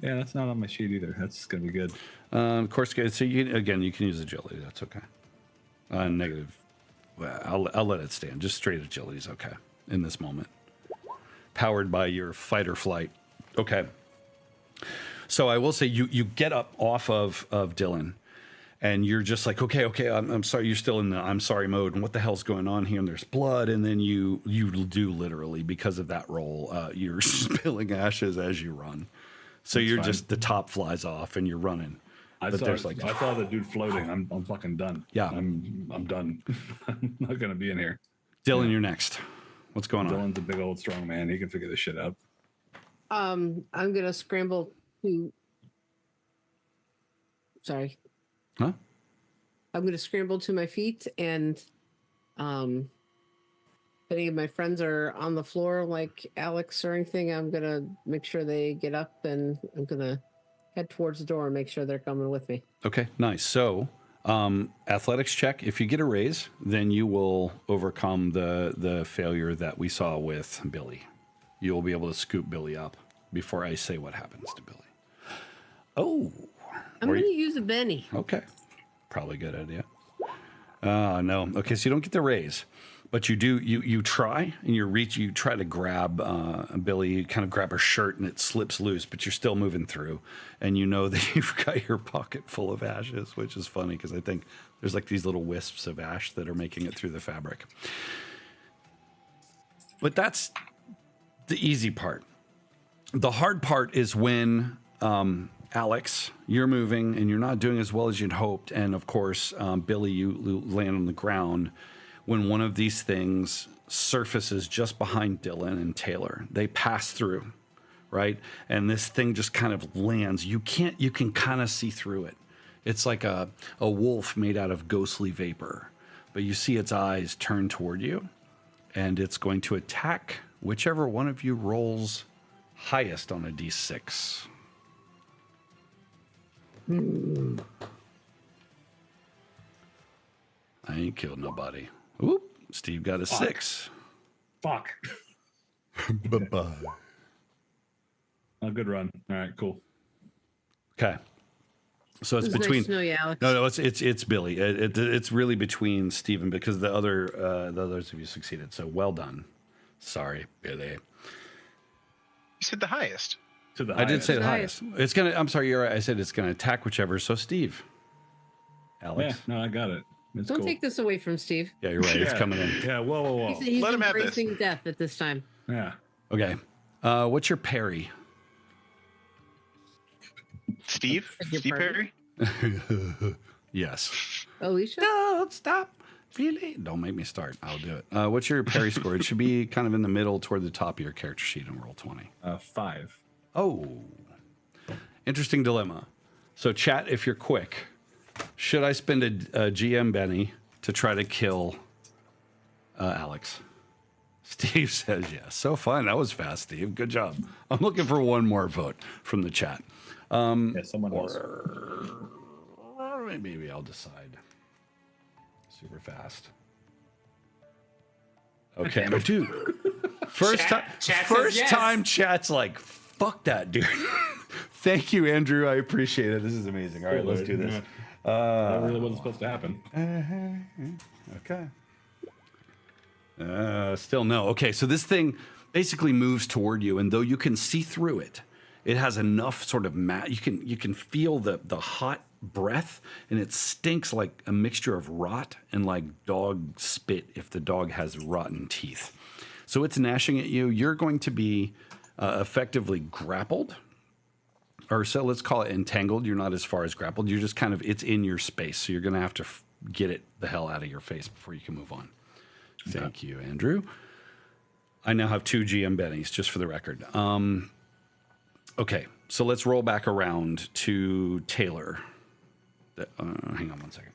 Yeah, that's not on my sheet either. That's gonna be good. Of course, so you can use agility. That's okay. Negative. Well, I'll let it stand. Just straight agility is okay in this moment. Powered by your fight or flight. Okay. So I will say you get up off of Dylan, and you're just like, okay, I'm sorry. You're still in the I'm sorry mode. And what the hell's going on here? And there's blood. And then you do literally, because of that roll, you're spilling ashes as you run. So you're fine. just, the top flies off and you're running. I But saw there's like, I saw the dude floating. I'm fucking done. Yeah. I'm done. I'm not gonna be in here. Dylan, you're next. What's going on? Dylan's a big old strong man. He can figure this shit out. I'm gonna scramble to. Sorry. Huh? I'm gonna scramble to my feet, and if any of my friends are on the floor, like Alex or anything, I'm gonna make sure they get up, and I'm gonna head towards the door and make sure they're coming with me. Okay, nice. So, athletics check. If you get a raise, then you will overcome the failure that we saw with Billy. You will be able to scoop Billy up before I say what happens to Billy. Oh. I'm gonna use a Benny. Okay. Probably a good idea. No. Okay, so you don't get the raise, but you do. You try and you try to grab Billy. You kind of grab her shirt and it slips loose, but you're still moving through, and you know that you've got your pocket full of ashes, which is funny because I think there's like these little wisps of ash that are making it through the fabric. But that's the easy part. The hard part is when Alex, you're moving and you're not doing as well as you'd hoped. And of course, Billy, you land on the ground when one of these things surfaces just behind Dylan and Taylor. They pass through right? And this thing just kind of lands. You can kind of see through it. It's like a wolf made out of ghostly vapor, but you see its eyes turn toward you, and it's going to attack whichever one of you rolls highest on a d6. I ain't killed nobody. Oop, Steve got a 6. Fuck. Bye-bye. Oh, good run. All right, cool. Okay. So it's It was between. nice to know you, Alex. No, it's Billy. It's really between Steven because the others of you succeeded. So well done. Sorry, Billy. You said the highest. To the I did highest. say the Highest. highest. It's gonna. I'm sorry. You're right. I said it's gonna attack whichever. So Steve. Yeah, Alex. no, I got it. It's Don't cool. take this away from Steve. Yeah, you're right. It's Yeah. coming in. Yeah, whoa. He's Let him have this. embracing death at this time. Yeah. Okay. What's your parry? Steve? Your Steve partner? Perry? Yes. Alicia? Don't stop. Really? Don't make me start. I'll do it. What's your parry score? It should be kind of in the middle toward the top of your character sheet on roll 20. 5. Oh. Interesting dilemma. So, chat, if you're quick, should I spend a GM Benny to try to kill Alex? Steve says yes. So fun. That was fast, Steve. Good job. I'm looking for one more vote from the chat. Yeah, someone else. Or maybe I'll decide. Super fast. Okay, but dude, first Chat time chat's like, fuck that, dude. Thank you, Andrew. I appreciate it. This is amazing. All right, let's do this. That really wasn't supposed to happen. Okay. Still no. Okay, so this thing basically moves toward you, and though you can see through it, it has enough sort of you can feel the hot breath, and it stinks like a mixture of rot and like dog spit if the dog has rotten teeth. So it's gnashing at you. You're going to be effectively grappled, or so let's call it entangled. You're not as far as grappled. You're just kind of, it's in your space. So you're going to have to get it the hell out of your face before you can move on. Thank you, Andrew. I now have 2 GM bennies, just for the record. Okay, so let's roll back around to Taylor. Hang on one second.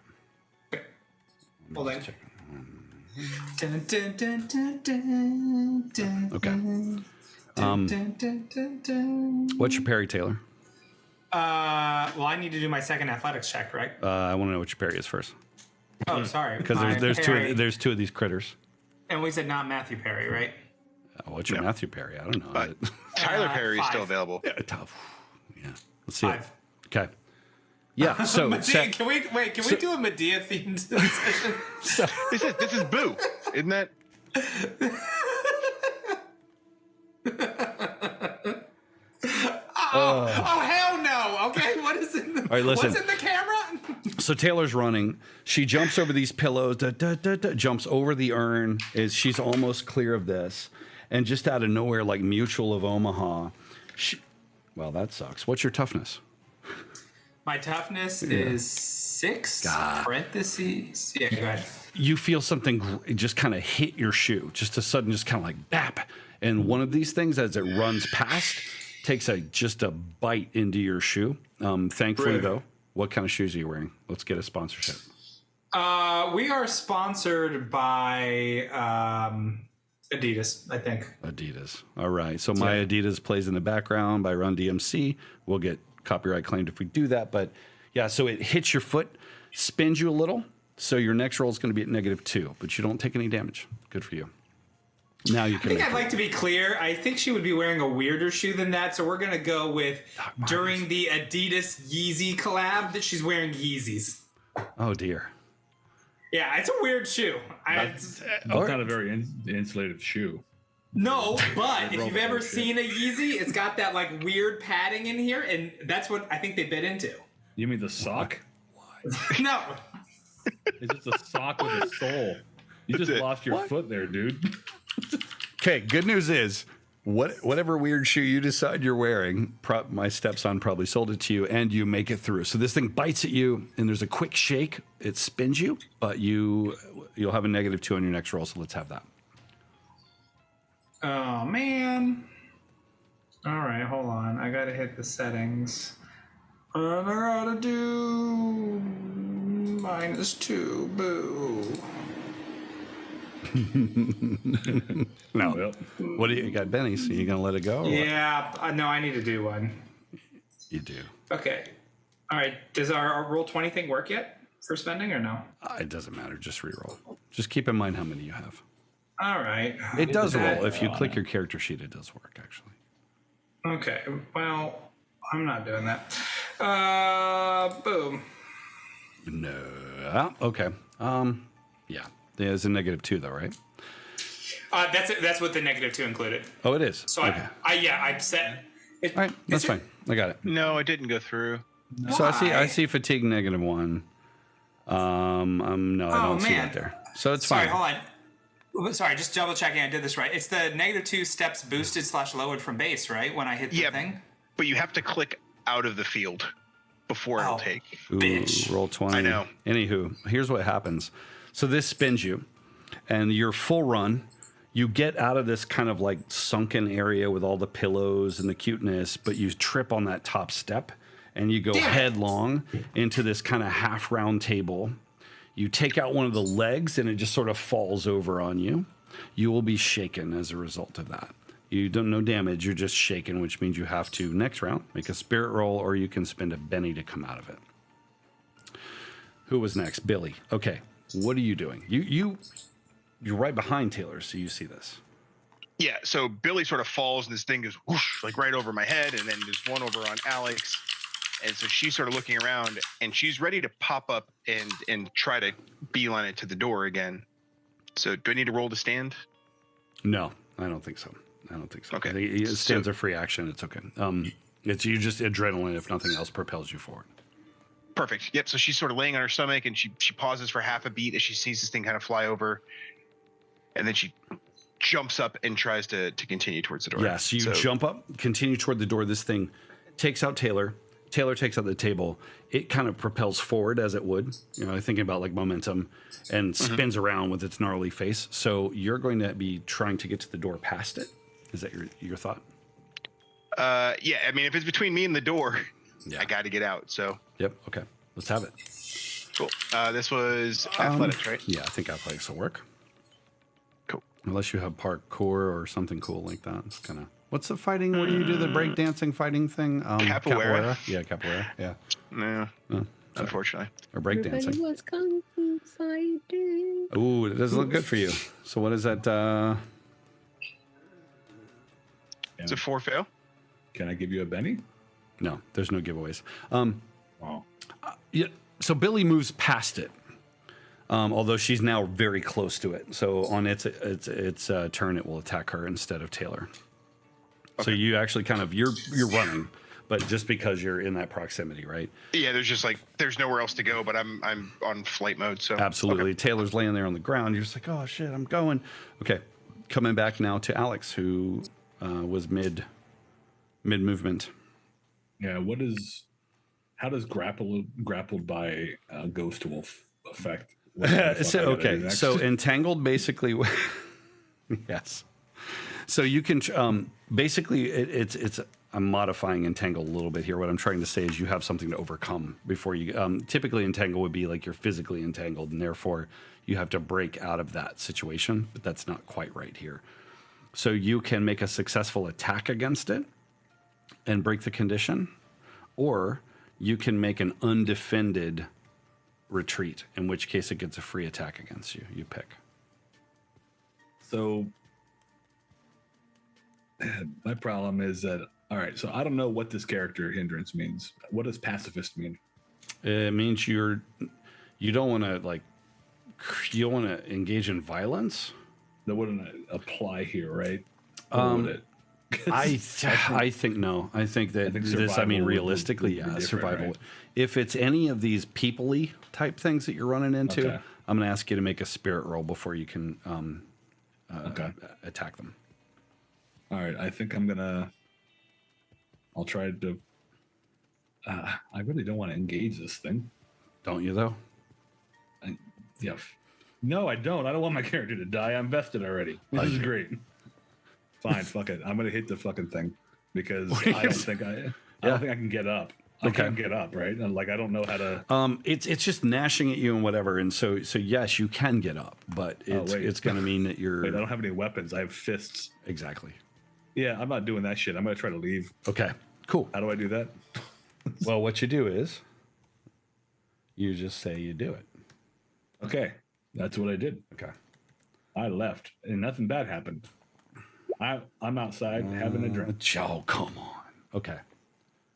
Hold on. Check. Dun, dun, dun, dun, dun, dun, Okay. dun, dun, dun, dun, dun. What's your parry, Taylor? Well, I need to do my second athletics check, right? I want to know what your parry is first, Oh, sorry. because My there's parry- there's two of these critters. And we said not Matthew Perry, right? What's your Matthew parry? I don't know. But Tyler Perry is 5. still available. Yeah, tough. Yeah, let's see 5. it. Okay. Yeah. So Medea, can we do a Medea themed session? This is Boo, isn't that? Oh hell no! Okay, what is in the? All right, listen. What's in the camera? So Taylor's running. She jumps over these pillows, jumps over the urn. She's almost clear of this. And just out of nowhere, like Mutual of Omaha, well, that sucks. What's your toughness? My toughness is 6. Parentheses. Yeah, go ahead. You feel something just kind of hit your shoe, just a sudden, just kind of like bap. And one of these things, as it runs past, takes just a bite into your shoe. Thankfully, though, what kind of shoes are you wearing? Let's get a sponsorship. We are sponsored by Adidas, I think. Adidas. All right. So my Adidas plays in the background by Run DMC. We'll get copyright claimed if we do that. But yeah, so it hits your foot, spins you a little. So your next roll is going to be at -2, but you don't take any damage. Good for you. Now you can. I think I'd like to be clear. I think she would be wearing a weirder shoe than that. So we're going to go with during the Adidas Yeezy collab that she's wearing Yeezys. Oh, dear. Yeah, it's a weird shoe. That's not a very insulated shoe. No, but if you've ever seen a Yeezy, it's got that like weird padding in here, and that's what I think they bit into. You mean the sock? No. It's just a sock with a sole. You just lost your foot there, dude. Okay, good news is, whatever weird shoe you decide you're wearing, my stepson probably sold it to you, and you make it through. So this thing bites at you, and there's a quick shake. It spins you, but you'll have a -2 on your next roll. So let's have that. Oh man. All right, hold on. I gotta hit the settings. And I gotta do -2. Boo. No. Well, What do you got, Benny? So you gonna let it go? Or what? Yeah, no, I need to do one. You do. Okay. All right. Does our roll 20 thing work yet for spending or no? It doesn't matter. Just reroll. Just keep in mind how many you have. All right. It does that- roll. If you click your character sheet, it does work, actually. Okay. Well, I'm not doing that. Boom. No. Okay. Yeah. There's a -2, though, right? That's it. That's what the -2 included. Oh, it is. So okay. I set. All right. That's fine. I got it. No, it didn't go through. So I Why? see fatigue -1. No, I don't see man. that there. So it's Sorry, fine. hold on. Sorry, just double checking I did this right. It's the -2 steps boosted / lowered from base, right? When I hit the Yeah, thing. but you have to click out of the field before it'll Oh. take. Ooh, bitch. roll 20. I know. Anywho, here's what happens. So this spins you, and your full run, you get out of this kind of like sunken area with all the pillows and the cuteness, but you trip on that top step, and you go Damn it. headlong into this kind of half round table. You take out one of the legs, and it just sort of falls over on you. You will be shaken as a result of that. You don't no damage, you're just shaken, which means you have to, next round, make a spirit roll, or you can spend a Benny to come out of it. Who was next? Billy. Okay, what are you doing? You're right behind Taylor, so you see this. Yeah, so Billy sort of falls, and this thing goes whoosh, like right over my head, and then there's one over on Alex. And so she's sort of looking around, and she's ready to pop up and try to beeline it to the door again. So do I need to roll to stand? No, I don't think so. Okay. I think it stands a free action. It's okay. It's you just adrenaline, if nothing else, propels you forward. Perfect. Yep. So she's sort of laying on her stomach, and she pauses for half a beat as she sees this thing kind of fly over, and then she jumps up and tries to continue towards the door. Yeah, so you jump up, continue toward the door. This thing takes out Taylor. Taylor takes out the table. It kind of propels forward as it would, thinking about like momentum, and spins around with its gnarly face. So you're going to be trying to get to the door past it. Is that your thought? Yeah. I mean, if it's between me and the door, Yeah. I got to get out. So Yep. Okay. Let's have it. cool. This was athletics, right? Yeah, I think athletics will work. Cool. Unless you have parkour or something cool like that. It's kind of what's the fighting where you do the breakdancing fighting thing? Capoeira. Yeah, capoeira. Yeah. No, Oh, unfortunately. or breakdancing. Everybody was kung fu fighting. Ooh, it doesn't look good for you. So what is that? It's a 4 fail. can I give you a Benny? No, there's no giveaways. Oh, Yeah. So Billy moves past it, although she's now very close to it. So on its turn, it will attack her instead of Taylor. So you actually kind of you're running, but just because you're in that proximity, right? Yeah, there's nowhere else to go, but I'm on flight mode. So Absolutely. okay. Taylor's laying there on the ground. You're just like, oh shit, I'm going. Okay, coming back now to Alex, who was mid movement. yeah. How does grappled by Ghost Wolf affect? what the fuck I So gotta do okay, next? so entangled basically, yes. So you can basically it's I'm modifying entangle a little bit here. What I'm trying to say is you have something to overcome before you. Typically, entangle would be like you're physically entangled, and therefore you have to break out of that situation. But that's not quite right here. So you can make a successful attack against it and break the condition, or you can make an undefended retreat, in which case it gets a free attack against you. You pick. So my problem is that all right. So I don't know what this character hindrance means. What does pacifist mean? It means you don't want to you don't want to engage in violence. That wouldn't apply here, right? Um, Would it? I think no. I think that I think this. I survival mean, would realistically, be yeah, different, survival. right? If it's any of these people-y type things that you're running into, Okay. I'm going to ask you to make a spirit roll before you can Okay. attack them. All right. I think I'll try to. I really don't want to engage this thing. Don't you though? Yeah. No, I don't. I don't want my character to die. I'm vested already. This is great. Fine, fuck it. I'm gonna hit the fucking thing. because I don't think I can get up. I can't get up, right? And like I don't know how to. It's just gnashing at you and whatever, and so yes, you can get up, but it's going to mean that you're. Wait, I don't have any weapons. I have fists. Exactly. Yeah, I'm not doing that shit. I'm going to try to leave. Okay, cool. How do I do that? Well, what you do is you just say you do it. Okay, that's what I did. Okay. I left, and nothing bad happened. I'm outside having a drink. Oh, come on. Okay.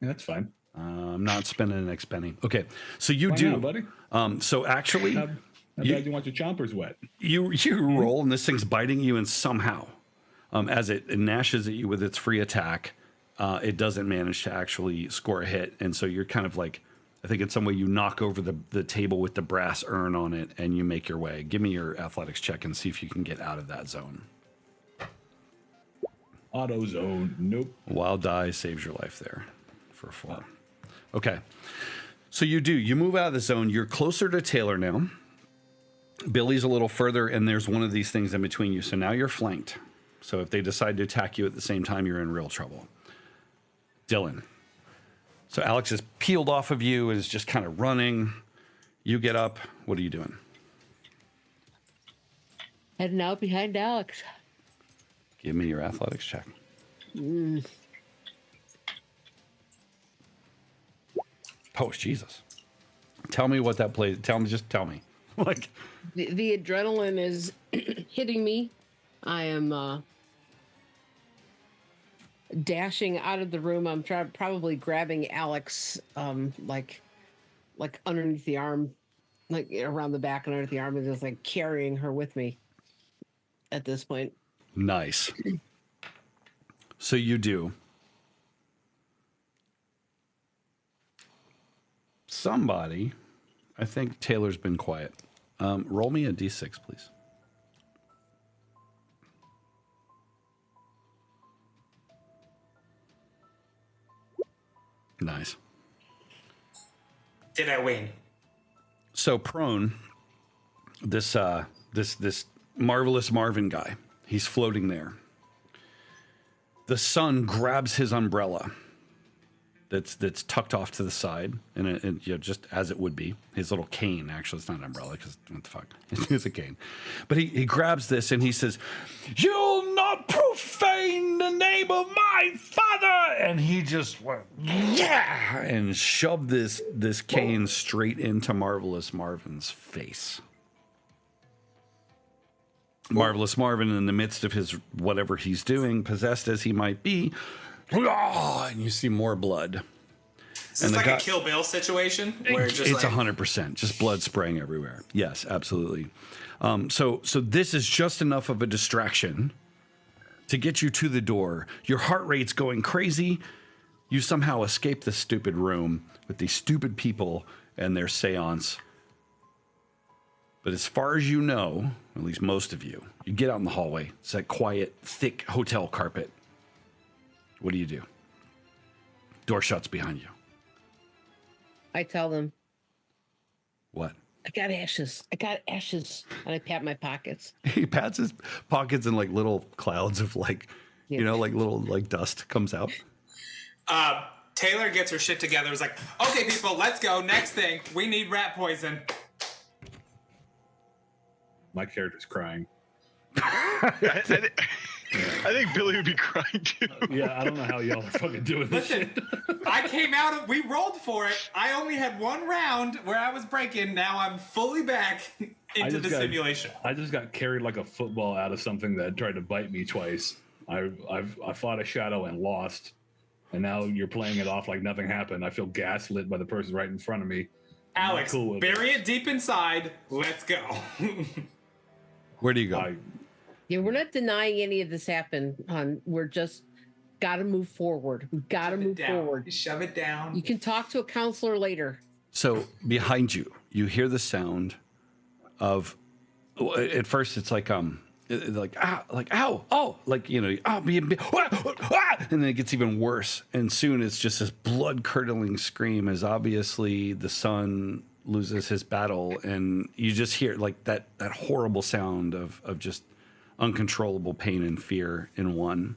Yeah, that's fine. I'm not spending an next penny. Okay, so you Why do, not, buddy. So actually, How bad do you want your chompers wet? you roll, and this thing's biting you, and somehow, as it gnashes at you with its free attack, it doesn't manage to actually score a hit, and so you're kind of like, I think in some way you knock over the table with the brass urn on it, and you make your way. Give me your athletics check and see if you can get out of that zone. Auto zone. Nope. Wild die saves your life there for a 4. Okay. So you do. You move out of the zone. You're closer to Taylor now. Billy's a little further, and there's one of these things in between you. So now you're flanked. So if they decide to attack you at the same time, you're in real trouble. Dylan. So Alex is peeled off of you, is just kind of running. You get up. What are you doing? Heading out behind Alex. Give me your athletics check. Oh, Jesus. Tell me what that plays. Just tell me. Like The adrenaline is hitting me. I am dashing out of the room. I'm probably grabbing Alex, like underneath the arm, like around the back and underneath the arm, and just like carrying her with me at this point. Nice. So you do. Somebody, I think Taylor's been quiet. Roll me a d6, please. Nice. Did I win? So prone, this marvelous Marvin guy, he's floating there. The sun grabs his umbrella that's tucked off to the side, and just as it would be, his little cane. Actually, it's not an umbrella because what the fuck, it's a cane. But he grabs this and he says, "You'll not profane the name of my father!" And he just went, yeah, and shoved this cane straight into Marvelous Marvin's face. Marvelous Marvin, in the midst of his whatever he's doing, possessed as he might be, and you see more blood. Is this like a Kill Bill situation? Where It's 100%, just blood spraying everywhere. Yes, absolutely. So this is just enough of a distraction to get you to the door. Your heart rate's going crazy. You somehow escape this stupid room with these stupid people and their seance. But as far as you know, at least most of you, you get out in the hallway. It's that quiet, thick hotel carpet. What do? Door shuts behind you. I tell them, What? I got ashes. And I pat my pockets. He pats his pockets and like little clouds of like, like little like dust comes out. Taylor gets her shit together. Is like, okay, people, let's go. Next thing, we need rat poison. My character's crying. I think Billy would be crying too. Yeah, I don't know how y'all are fucking doing this Listen, shit. I came out we rolled for it. I only had one round where I was breaking. Now I'm fully back into the simulation. I just got carried like a football out of something that tried to bite me twice. I fought a shadow and lost, and now you're playing it off like nothing happened. I feel gaslit by the person right in front of me. Alex, Cool. bury it deep inside. Let's go. Where do you go? Yeah, we're not denying any of this happened, hon. We're just got to move forward. We've got to move forward. Shove it down. You can talk to a counselor later. So behind you, you hear the sound of. At first, it's like ow, oh, like and then it gets even worse, and soon it's just this blood curdling scream as obviously the son loses his battle, and you just hear like that horrible sound of just uncontrollable pain and fear in one.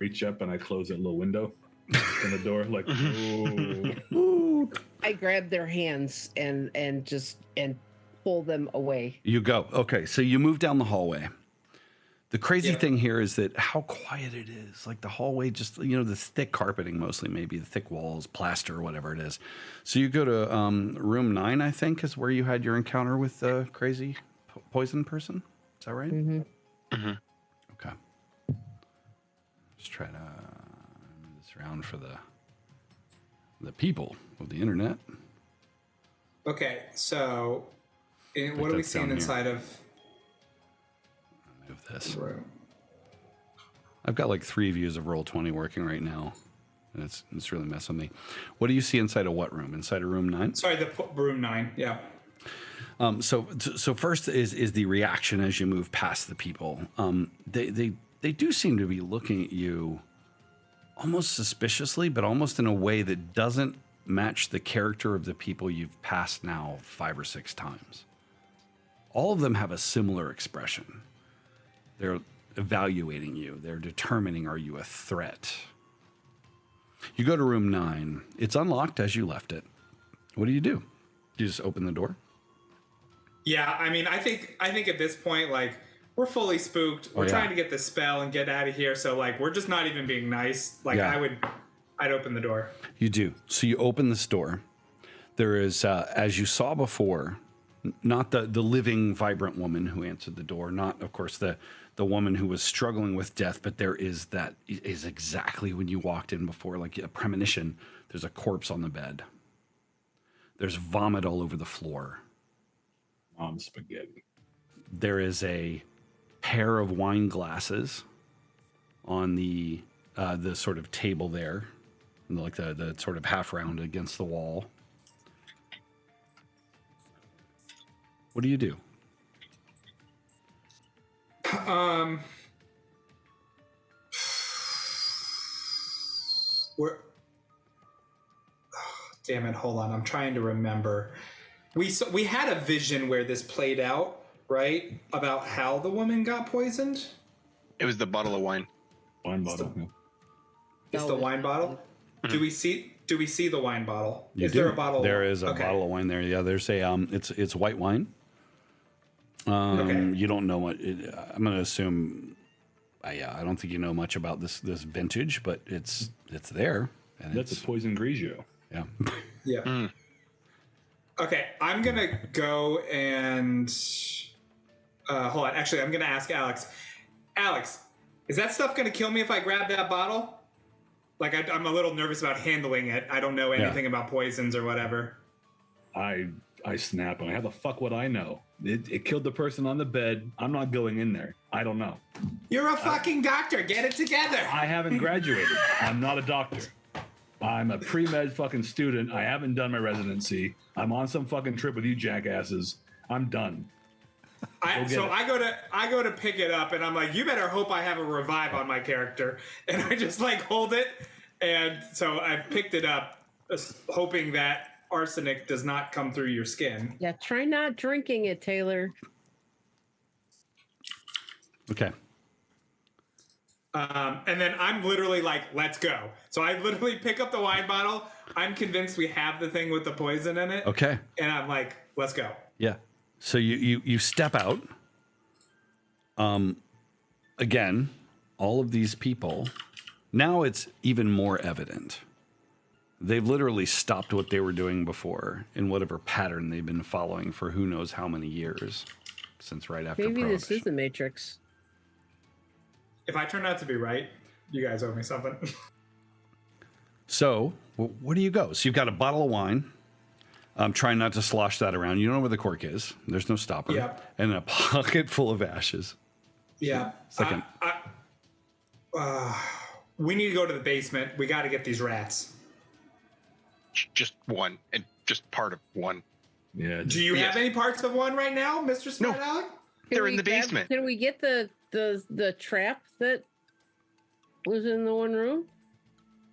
reach up and I close that little window in the door, like, ooh. I grab their hands and pull them away. You go. Okay, so you move down the hallway. The crazy thing here is that how quiet it is. Like the hallway, just, the thick carpeting mostly, maybe the thick walls, plaster, whatever it is. So you go to room 9, I think, is where you had your encounter with the crazy poison person. Is that right? Mm-hmm. Mm-hmm. Okay. Just try to move this around for the people of the internet. Okay, so what are we that's seeing down inside of Move this. the room? I've got like 3 views of Roll20 working right now. And it's really messing with me. What do you see inside of what room? Inside of room 9? Sorry, the room 9. Yeah. So first is the reaction as you move past the people. They do seem to be looking at you almost suspiciously, but almost in a way that doesn't match the character of the people you've passed now 5 or 6 times. All of them have a similar expression. They're evaluating you. They're determining, are you a threat? You go to room 9. It's unlocked as you left it. What do? You just open the door? Yeah, I mean, I think at this point, like, we're fully spooked. We're trying to get the spell and get out of here. So, like, we're just not even being nice. Like, I'd open the door. You do. So you open this door. There is, as you saw before, not the living, vibrant woman who answered the door, not, of course, the woman who was struggling with death, but there is that is exactly when you walked in before, like a premonition. There's a corpse on the bed. There's vomit all over the floor. Spaghetti. There is a pair of wine glasses on the sort of table there, like the sort of half round against the wall. What do you do? Damn it! Hold on, I'm trying to remember. We had a vision where this played out, right? About how the woman got poisoned. It was the bottle of wine. Wine bottle. It's the wine bottle. Do we see the wine bottle? There a bottle? There is a bottle of wine there. Yeah, there's a it's white wine. You don't know what I'm going to assume. I don't think you know much about this vintage, but it's there. And that's a poison Grigio. Yeah. Yeah. Mm. Okay, I'm gonna go and hold on. Actually, I'm gonna ask Alex. Alex, is that stuff gonna kill me if I grab that bottle? Like, I'm a little nervous about handling it. I don't know anything about poisons or whatever. I snap and how the fuck would I know? It killed the person on the bed. I'm not going in there. I don't know. You're a fucking doctor. Get it together. I haven't graduated. I'm not a doctor. I'm a pre-med fucking student. I haven't done my residency. I'm on some fucking trip with you jackasses. I'm done. I go to pick it up and I'm like, you better hope I have a revive on my character. And I just like hold it. And so I picked it up, hoping that arsenic does not come through your skin. Yeah, try not drinking it, Taylor. Okay. And then I'm literally like, let's go. So I literally pick up the wine bottle. I'm convinced we have the thing with the poison in it. Okay. And I'm like, let's go. Yeah. So you step out. Again, all of these people, now it's even more evident. They've literally stopped what they were doing before in whatever pattern they've been following for who knows how many years since right after Maybe Prohibition. this is the Matrix. If I turn out to be right, you guys owe me something. So, where do you go? So you've got a bottle of wine. Trying not to slosh that around. You don't know where the cork is. There's no stopper. Yep. And a pocket full of ashes. Yeah. Second. We need to go to the basement. We got to get these rats. Just one, and just part of one. Yeah. Do you have any parts of one right now, Mr. Smart Alec? They're in the basement. Can we get the trap that was in the one room?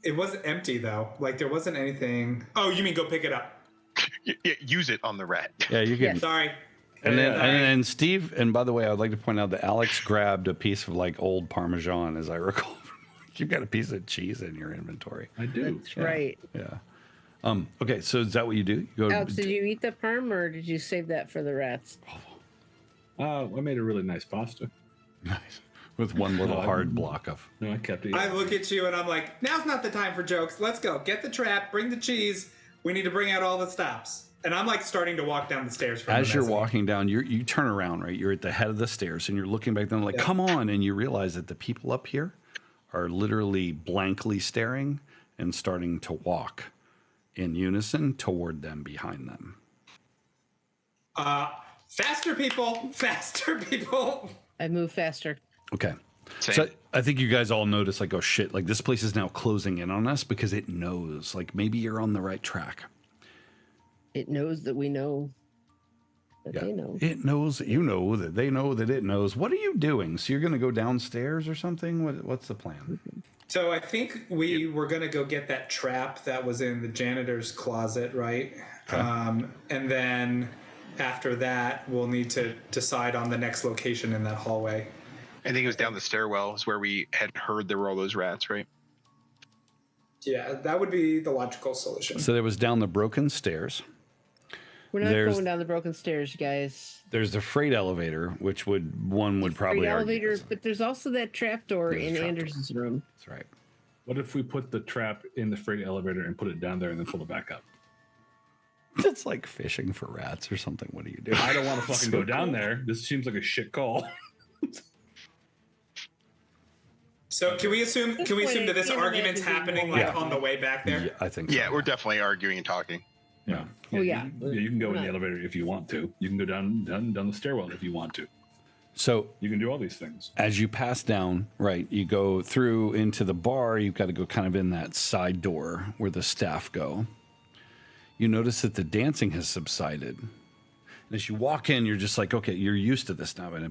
It wasn't empty though. Like there wasn't anything. Oh, you mean go pick it up? Use it on the rat. Yeah, you can. Yes. Sorry. And then Steve, and by the way, I would like to point out that Alex grabbed a piece of like old Parmesan, as I recall. You've got a piece of cheese in your inventory. I do. That's right. Yeah. Okay, so is that what you do? You go. Alex, did you eat the parm or did you save that for the rats? I made a really nice pasta. Nice. With one little hard block of. No, I kept it. I look at you and I'm like, now's not the time for jokes. Let's go. Get the trap. Bring the cheese. We need to bring out all the stops. And I'm like starting to walk down the stairs. From As you're walking down, you turn around, right? You're at the head of the stairs and you're looking back down like, come on. And you realize that the people up here are literally blankly staring and starting to walk in unison toward them behind them. Faster, people. Faster, people. I move faster. Okay. Same. So I think you guys all notice, like, oh shit, like this place is now closing in on us because it knows, like, maybe you're on the right track. It knows that we know that they know. It knows that you know that they know that it knows. What are you doing? So you're going to go downstairs or something? What's the plan? So I think we were going to go get that trap that was in the janitor's closet, right? Okay. And then after that, we'll need to decide on the next location in that hallway. I think it was down the stairwell is where we had heard there were all those rats, right? Yeah, that would be the logical solution. So there was down the broken stairs. We're not There's- going down the broken stairs, you guys. There's the freight elevator, which would probably Freight argue elevator, is- but there's also that trapdoor There's a in trapdoor. Anderson's room. That's right. What if we put the trap in the freight elevator and put it down there and then pull it back up? It's like fishing for rats or something. What do you do? I don't want to fucking go down there. This seems like a shit call. So can we assume that this Yeah, argument's that would be happening more- like Yeah. on the way back there? Yeah, I think so. Yeah, we're definitely arguing and talking. Yeah. Oh, yeah. You can go in the Right. elevator if you want to. You can go down the stairwell if you want to. So You can do all these things. as you pass down, right, you go through into the bar. You've got to go kind of in that side door where the staff go. You notice that the dancing has subsided. And as you walk in, you're just like, okay, you're used to this now. But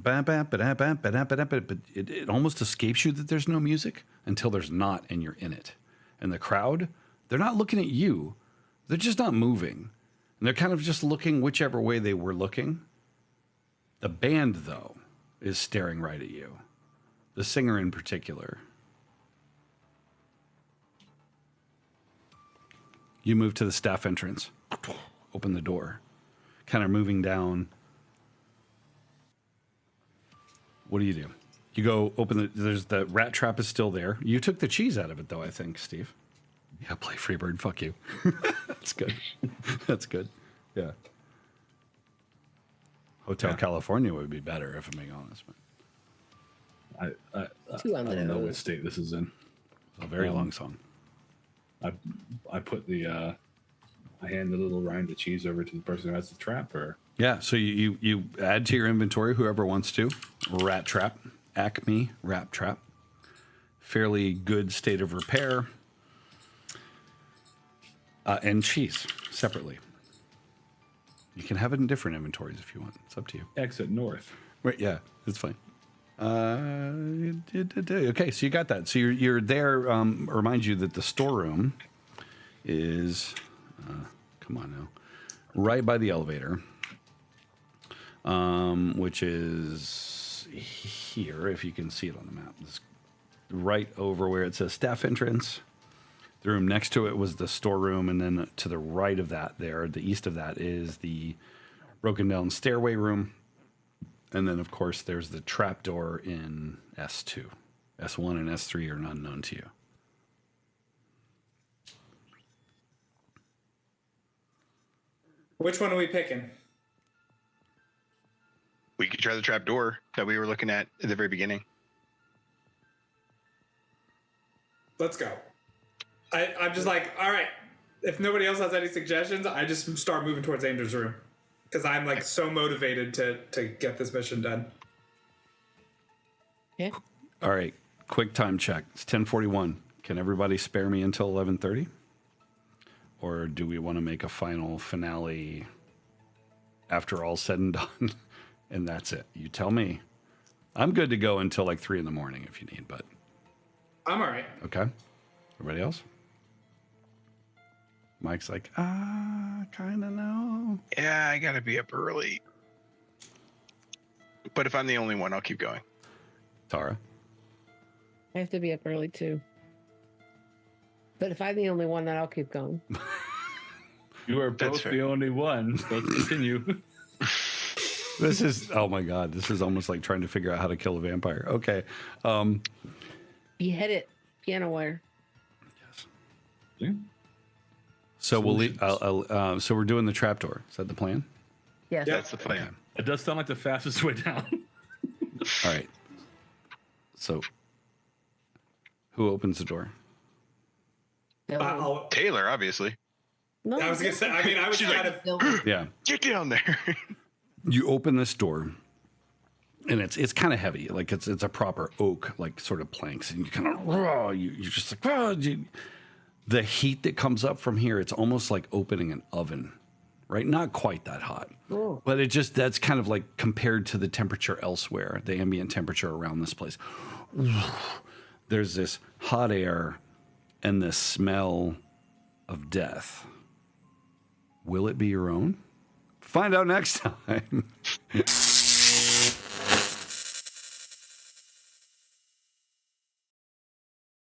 it almost escapes you that there's no music until there's not, and you're in it. And the crowd, they're not looking at you. They're just not moving. And they're kind of just looking whichever way they were looking. The band, though, is staring right at you. The singer in particular. You move to the staff entrance. Open the door. Kind of moving down. What do? You go open there's the rat trap is still there. You took the cheese out of it though, I think, Steve. Yeah, play Freebird. Fuck you. That's good. That's good. Yeah. Hotel California would be better if I'm being honest. But Two on I the don't know what nose. state this is in. it's a very long song. I put I hand the little rind of cheese over to the person who has the trap, or Yeah, so you add to your inventory, whoever wants to. Rat trap, Acme rat trap. Fairly good state of repair. And cheese separately. You can have it in different inventories if you want. It's up to you. exit north. Right? Yeah, it's fine. Okay, so you got that. So you're there. Remind you that the storeroom is, come on now, right by the elevator, which is here, if you can see it on the map. It's right over where it says staff entrance. The room next to it was the storeroom, and then to the right of that the east of that is the broken down stairway room. And then, of course, there's the trapdoor in S2. S1 and S3 are unknown to you. Which one are we picking? We could try the trap door that we were looking at the very beginning. Let's go. I'm just like, all right. If nobody else has any suggestions, I just start moving towards Andrew's room because I'm like so motivated to get this mission done. Yeah. All right, quick time check. It's 10:41. Can everybody spare me until 11:30? Or do we want to make a final finale after all said and done? And that's it. You tell me. I'm good to go until like 3 in the morning if you need, but I'm all right. okay. Everybody else? Mike's like, kind of no. Yeah, I gotta be up early. But if I'm the only one, I'll keep going. Tara? I have to be up early too. But if I'm the only one, then I'll keep going. You are That's both fair. the only one. Let's continue. This is, oh my God, this is almost like trying to figure out how to kill a vampire. Okay. Behead it, piano wire. Yeah. So we'll leave, so we're doing the trapdoor. Is that the plan? Yes. That's the plan. It does sound like the fastest way down. All right. So who opens the door? Dylan. Taylor, obviously. No, I was gonna say. I mean, I was She's kind like- of. Dylan. Yeah. Get down there. You open this door, and it's kind of heavy, like it's a proper oak, like sort of planks, and you kind of you're just like the heat that comes up from here. It's almost like opening an oven, right? Not quite that hot, but that's kind of like compared to the temperature elsewhere, the ambient temperature around this place. There's this hot air and this smell of death. Will it be your own? Find out next time.